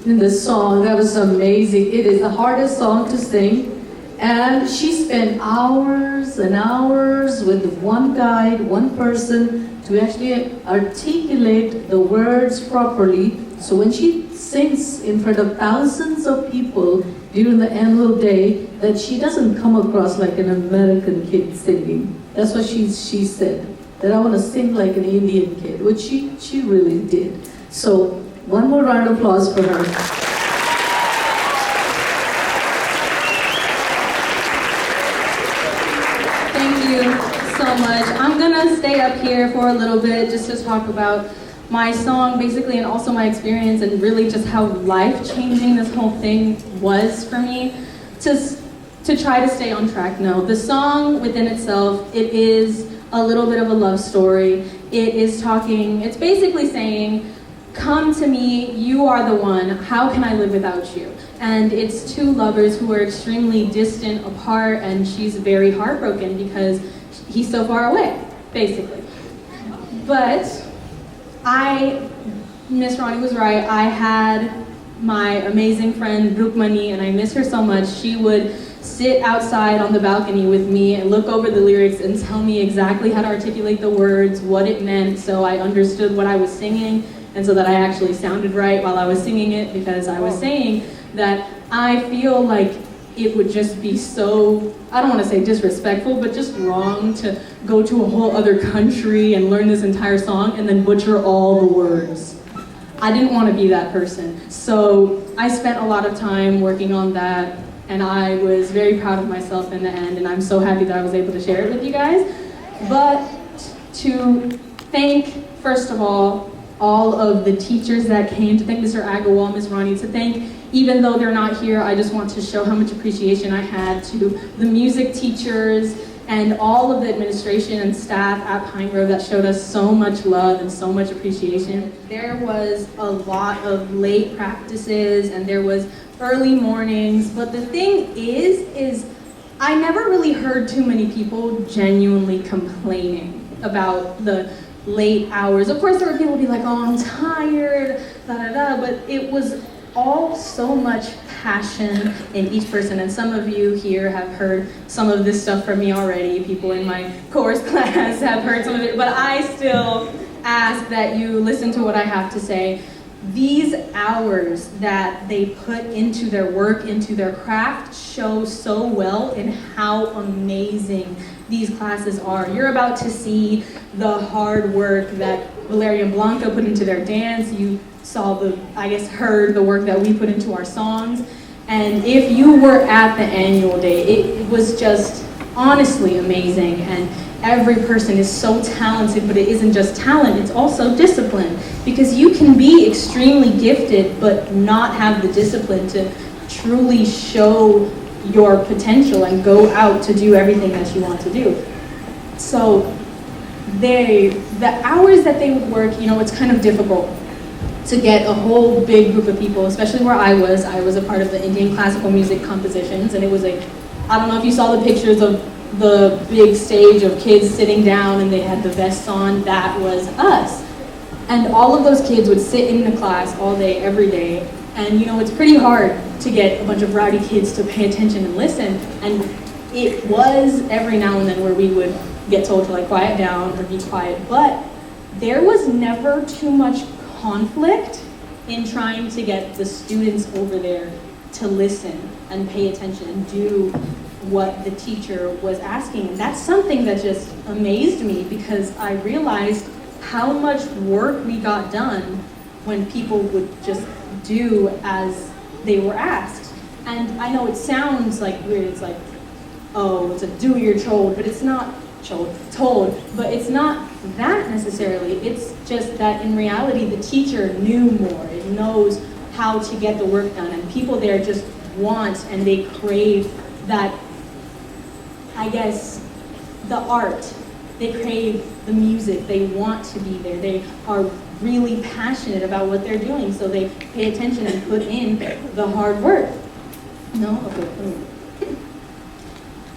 Speaker 1: the song, that was amazing. It is the hardest song to sing. And she spent hours and hours with one guide, one person, to actually articulate the words properly. So when she sings in front of thousands of people during the annual day, that she doesn't come across like an American kid singing. That's what she said, that I want to sing like an Indian kid, which she really did. So one more round of applause for her.
Speaker 9: Thank you so much. I'm gonna stay up here for a little bit just to talk about my song basically, and also my experience, and really just how life-changing this whole thing was for me. To try to stay on track. No, the song within itself, it is a little bit of a love story. It's basically saying, come to me, you are the one, how can I live without you? And it's two lovers who are extremely distant apart, and she's very heartbroken because he's so far away, basically. But Miss Ronnie was right. I had my amazing friend Rukmani, and I miss her so much. She would sit outside on the balcony with me and look over the lyrics and tell me exactly how to articulate the words, what it meant, so I understood what I was singing, and so that I actually sounded right while I was singing it, because I was saying that I feel like it would just be so, I don't want to say disrespectful, but just wrong to go to a whole other country and learn this entire song and then butcher all the words. I didn't want to be that person. So I spent a lot of time working on that, and I was very proud of myself in the end, and I'm so happy that I was able to share it with you guys. But to thank, first of all of the teachers that came, to thank Mr. Agarwal, Ms. Ronnie, to thank, even though they're not here, I just want to show how much appreciation I had to the music teachers and all of the administration and staff at Pine Grove that showed us so much love and so much appreciation. There was a lot of late practices and there was early mornings, but the thing is I never really heard too many people genuinely complaining about the late hours. Of course there were people who would be like, oh, I'm tired, but it was all so much passion in each person, and some of you here have heard some of this stuff from me already. People in my chorus class have heard some of it, but I still ask that you listen to what I have to say. These hours that they put into their work, into their craft, show so well in how amazing these classes are. You're about to see the hard work that Valeria and Blanca put into their dance. You saw heard the work that we put into our songs. And if you were at the annual day, it was just honestly amazing. And every person is so talented, but it isn't just talent, it's also discipline. Because you can be extremely gifted, but not have the discipline to truly show your potential and go out to do everything that you want to do. So the hours that they would work, it's kind of difficult to get a whole big group of people, especially where I was a part of the Indian classical music compositions, and it was I don't know if you saw the pictures of the big stage of kids sitting down and they had the vests on, that was us. And all of those kids would sit in the class all day, every day, and it's pretty hard to get a bunch of rowdy kids to pay attention and listen, and it was every now and then where we would get told to quiet down or be quiet, but there was never too much conflict in trying to get the students over there to listen and pay attention and do what the teacher was asking. And that's something that just amazed me, because I realized how much work we got done when people would just do as they were asked. And I know it sounds weird, it's oh, it's a do you're told, but it's not told, but it's not that necessarily. It's just that in reality the teacher knew more. It knows how to get the work done, and people there just want and they crave that, I guess, the art. They crave the music. They want to be there. They are really passionate about what they're doing, so they pay attention and put in the hard work. No? Okay.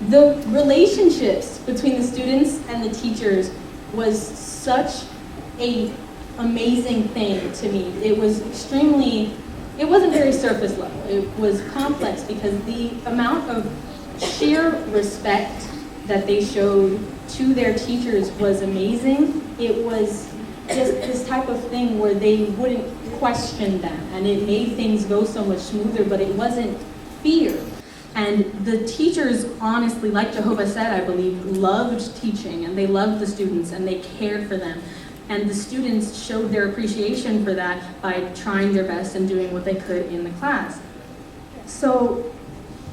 Speaker 9: The relationships between the students and the teachers was such a amazing thing to me. It was it wasn't very surface level. It was complex because the amount of sheer respect that they showed to their teachers was amazing. It was just this type of thing where they wouldn't question them, and it made things go so much smoother, but it wasn't fear. And the teachers, honestly, like Jehovah said, I believe, loved teaching, and they loved the students, and they cared for them. And the students showed their appreciation for that by trying their best and doing what they could in the class. So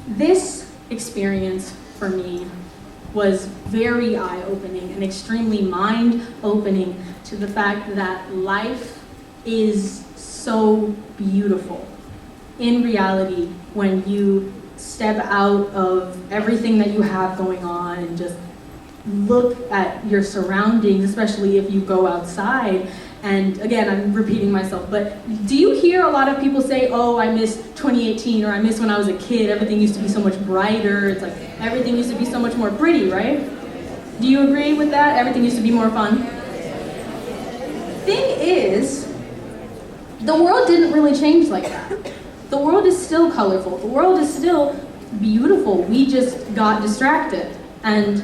Speaker 9: this experience for me was very eye-opening and extremely mind-opening to the fact that life is so beautiful in reality when you step out of everything that you have going on and just look at your surroundings, especially if you go outside. And again, I'm repeating myself, but do you hear a lot of people say, oh, I miss 2018, or I miss when I was a kid, everything used to be so much brighter, it's like everything used to be so much more pretty, right? Do you agree with that? Everything used to be more fun? Thing is, the world didn't really change like that. The world is still colorful, the world is still beautiful, we just got distracted. And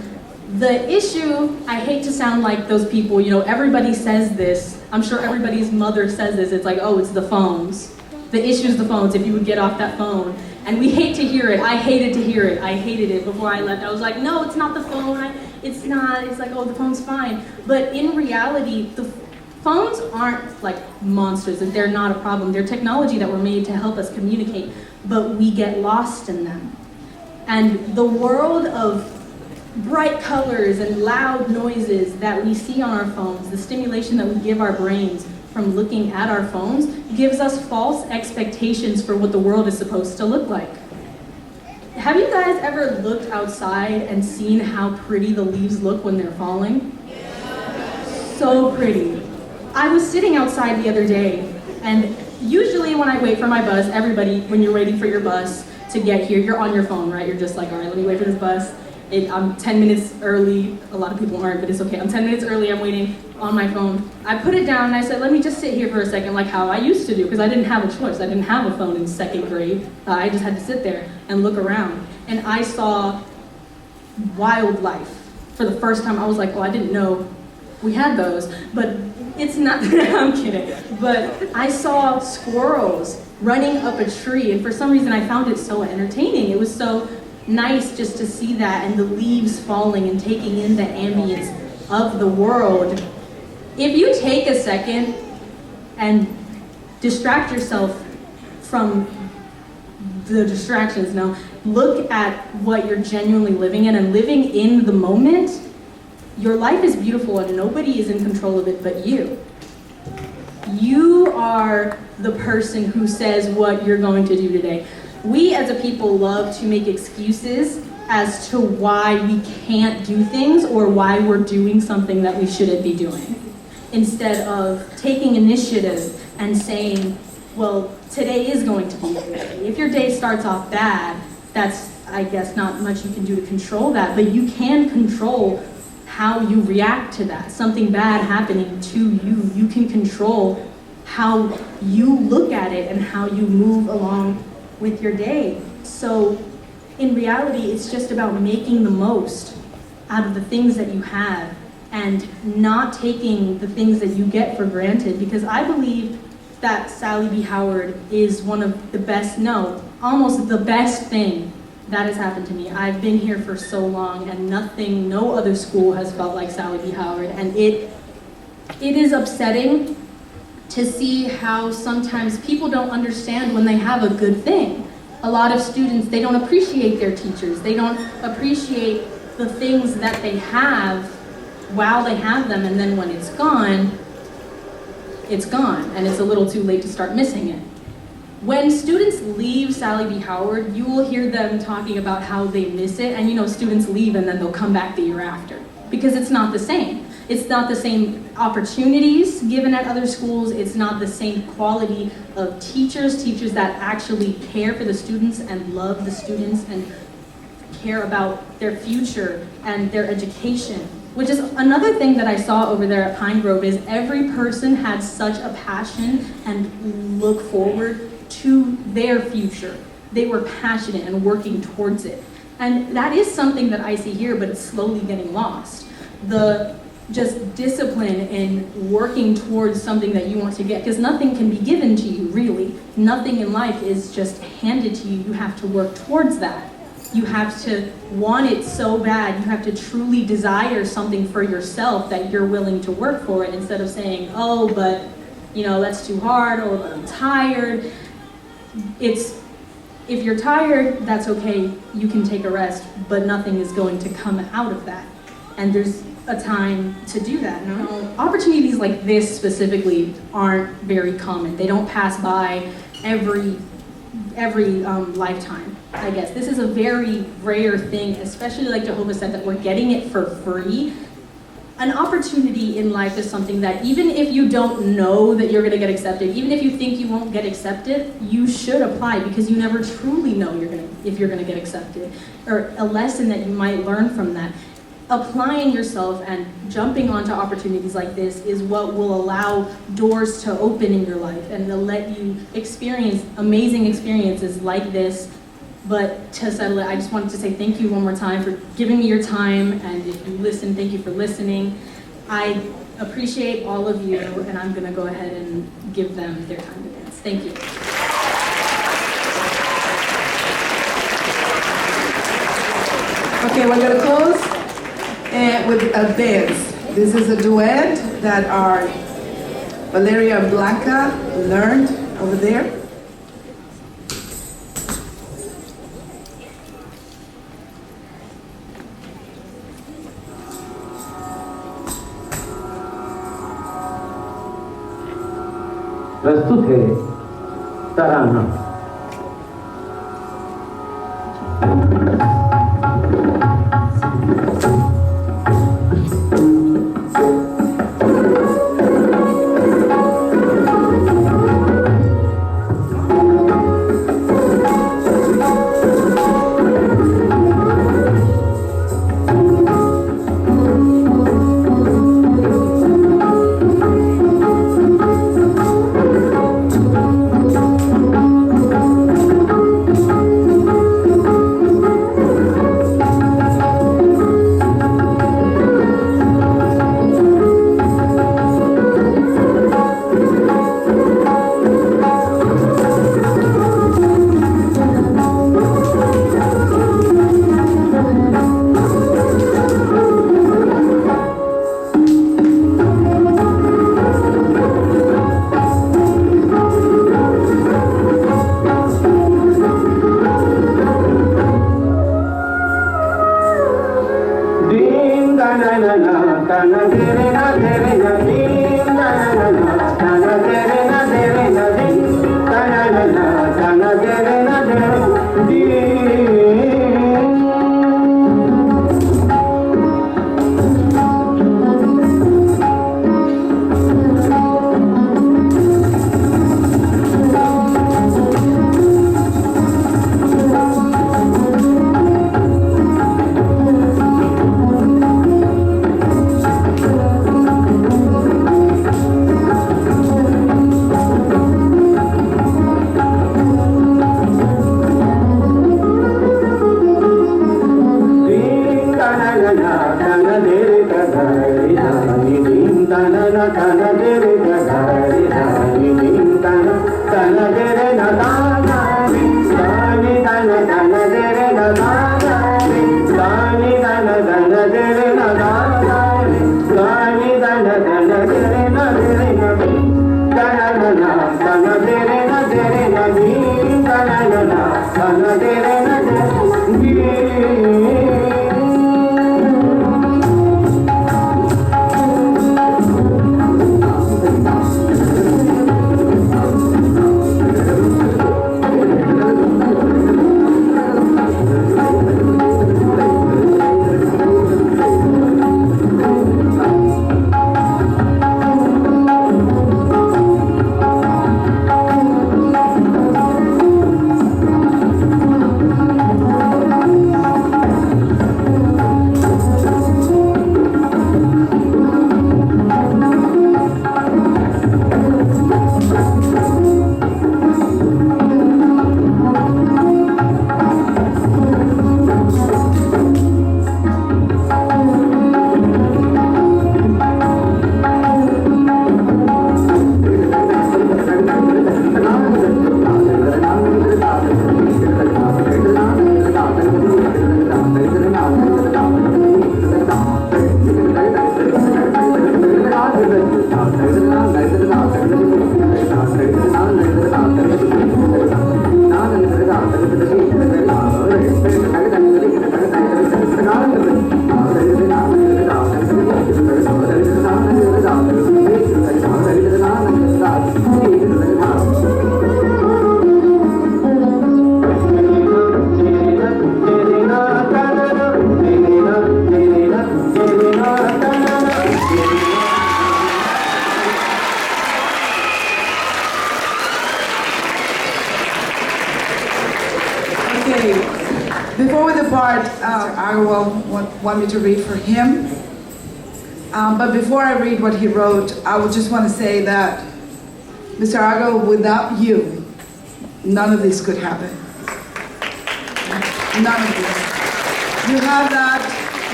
Speaker 9: the issue, I hate to sound like those people, you know, everybody says this, I'm sure everybody's mother says this, it's like, oh, it's the phones. The issue is the phones, if you would get off that phone. And we hate to hear it, I hated to hear it, I hated it before I left. I was like, no, it's not the phone, it's not, it's like, oh, the phone's fine. But in reality, the phones aren't like monsters, they're not a problem. They're technology that were made to help us communicate, but we get lost in them. And the world of bright colors and loud noises that we see on our phones, the stimulation that we give our brains from looking at our phones, gives us false expectations for what the world is supposed to look like. Have you guys ever looked outside and seen how pretty the leaves look when they're falling? So pretty. I was sitting outside the other day, and usually when I wait for my bus, everybody, when you're waiting for your bus to get here, you're on your phone, right? You're just like, all right, let me wait for this bus. I'm 10 minutes early. A lot of people aren't, but it's okay. I'm 10 minutes early, I'm waiting on my phone. I put it down and I said, let me just sit here for a second like how I used to do, because I didn't have a choice. I didn't have a phone in second grade. I just had to sit there and look around. And I saw wildlife for the first time. I was like, oh, I didn't know we had those, but it's not, I'm kidding. But I saw squirrels running up a tree, and for some reason I found it so entertaining. It was so nice just to see that, and the leaves falling and taking in the ambience of the world. If you take a second and distract yourself from the distractions, no, look at what you're genuinely living in and living in the moment, your life is beautiful and nobody is in control of it but you. You are the person who says what you're going to do today. We as a people love to make excuses as to why we can't do things or why we're doing something that we shouldn't be doing, instead of taking initiative and saying, well, today is going to be a good day. If your day starts off bad, that's, I guess, not much you can do to control that, but you can control how you react to that. Something bad happening to you, you can control how you look at it and how you move along with your day. So in reality, it's just about making the most out of the things that you have and not taking the things that you get for granted, because I believe that Sallie B. Howard is one of the best, no, almost the best thing that has happened to me. I've been here for so long and no other school has felt like Sallie B. Howard, and it is upsetting to see how sometimes people don't understand when they have a good thing. A lot of students, they don't appreciate their teachers. They don't appreciate the things that they have while they have them, and then when it's gone, and it's a little too late to start missing it. When students leave Sallie B. Howard, you will hear them talking about how they miss it, and you know, students leave and then they'll come back the year after, because it's not the same. It's not the same opportunities given at other schools, it's not the same quality of teachers that actually care for the students and love the students and care about their future and their education. Which is another thing that I saw over there at Pine Grove, is every person had such a passion and look forward to their future. They were passionate and working towards it. And that is something that I see here, but it's slowly getting lost. The just discipline in working towards something that you want to get, because nothing can be given to you, really. Nothing in life is just handed to you. You have to work towards that. You have to want it so bad. You have to truly desire something for yourself that you're willing to work for it, instead of saying, oh, but you know, that's too hard, or I'm tired. If you're tired, that's okay, you can take a rest, but nothing is going to come out of that. And there's a time to do that. No? Opportunities like this specifically aren't very common. They don't pass by every lifetime, I guess. This is a very rare thing, especially like Jehovah said, that we're getting it for free. An opportunity in life is something that even if you don't know that you're gonna get accepted, even if you think you won't get accepted, you should apply, because you never truly know if you're gonna get accepted, or a lesson that you might learn from that. Applying yourself and jumping onto opportunities like this is what will allow doors to open in your life and to let you experience amazing experiences like this. But to settle it, I just wanted to say thank you one more time for giving me your time, and if you listen, thank you for listening. I appreciate all of you, and I'm gonna go ahead and give them their time to dance. Thank you.
Speaker 2: Okay, we're gonna close with a dance. This is a duet that our Valeria and Blanca learned over there.
Speaker 10: प्रस्तुत है तराना।
Speaker 2: part Agarwal want me to read for him. But before I read what he wrote, I would just want to say that, Mr. Agarwal, without you, none of this could happen. None of this. You have that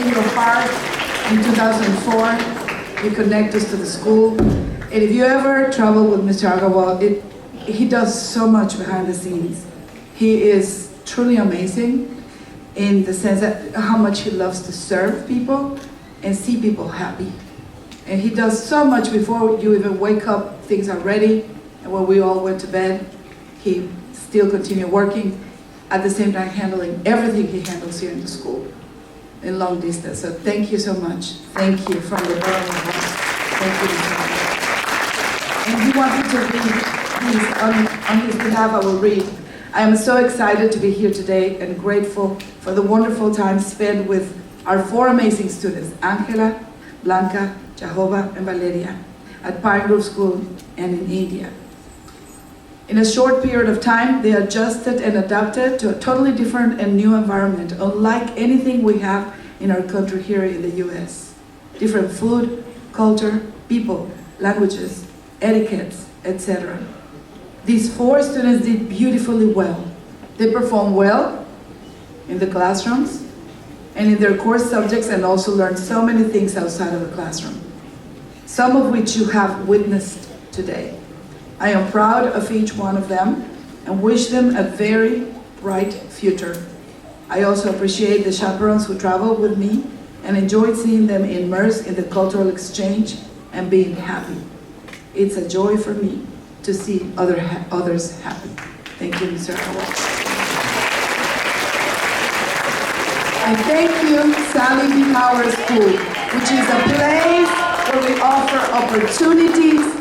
Speaker 2: in your heart. In 2004, you connect us to the school. And if you ever travel with Mr. Agarwal, he does so much behind the scenes. He is truly amazing in the sense that how much he loves to serve people and see people happy. And he does so much before you even wake up, things are ready. And when we all went to bed, he still continued working, at the same time handling everything he handles here in the school in long distance. So thank you so much. Thank you from the bottom of my heart. Thank you, Mr. Agarwal. And he wanted to read, please, on his behalf, I will read. I am so excited to be here today and grateful for the wonderful time spent with our 4 amazing students, Angela, Blanca, Jehovah, and Valeria, at Pine Grove School and in India. In a short period of time, they adjusted and adapted to a totally different and new environment, unlike anything we have in our country here in the US. Different food, culture, people, languages, etiquettes, etc. These 4 students did beautifully well. They performed well in the classrooms and in their core subjects, and also learned so many things outside of the classroom, some of which you have witnessed today. I am proud of each one of them and wish them a very bright future. I also appreciate the chaperones who traveled with me and enjoyed seeing them immersed in the cultural exchange and being happy. It's a joy for me to see others happy. Thank you, Mr. Agarwal. And thank you, Sallie B School, which is a place where we offer opportunities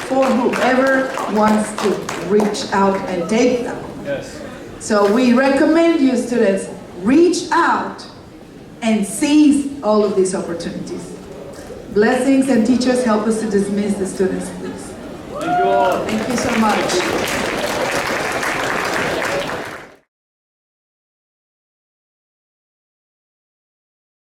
Speaker 2: for whoever wants to reach out and take them.
Speaker 8: Yes.
Speaker 2: So we recommend you students reach out and seize all of these opportunities. Blessings, and teachers help us to dismiss the students, please.
Speaker 8: Thank you all.
Speaker 2: Thank you so much.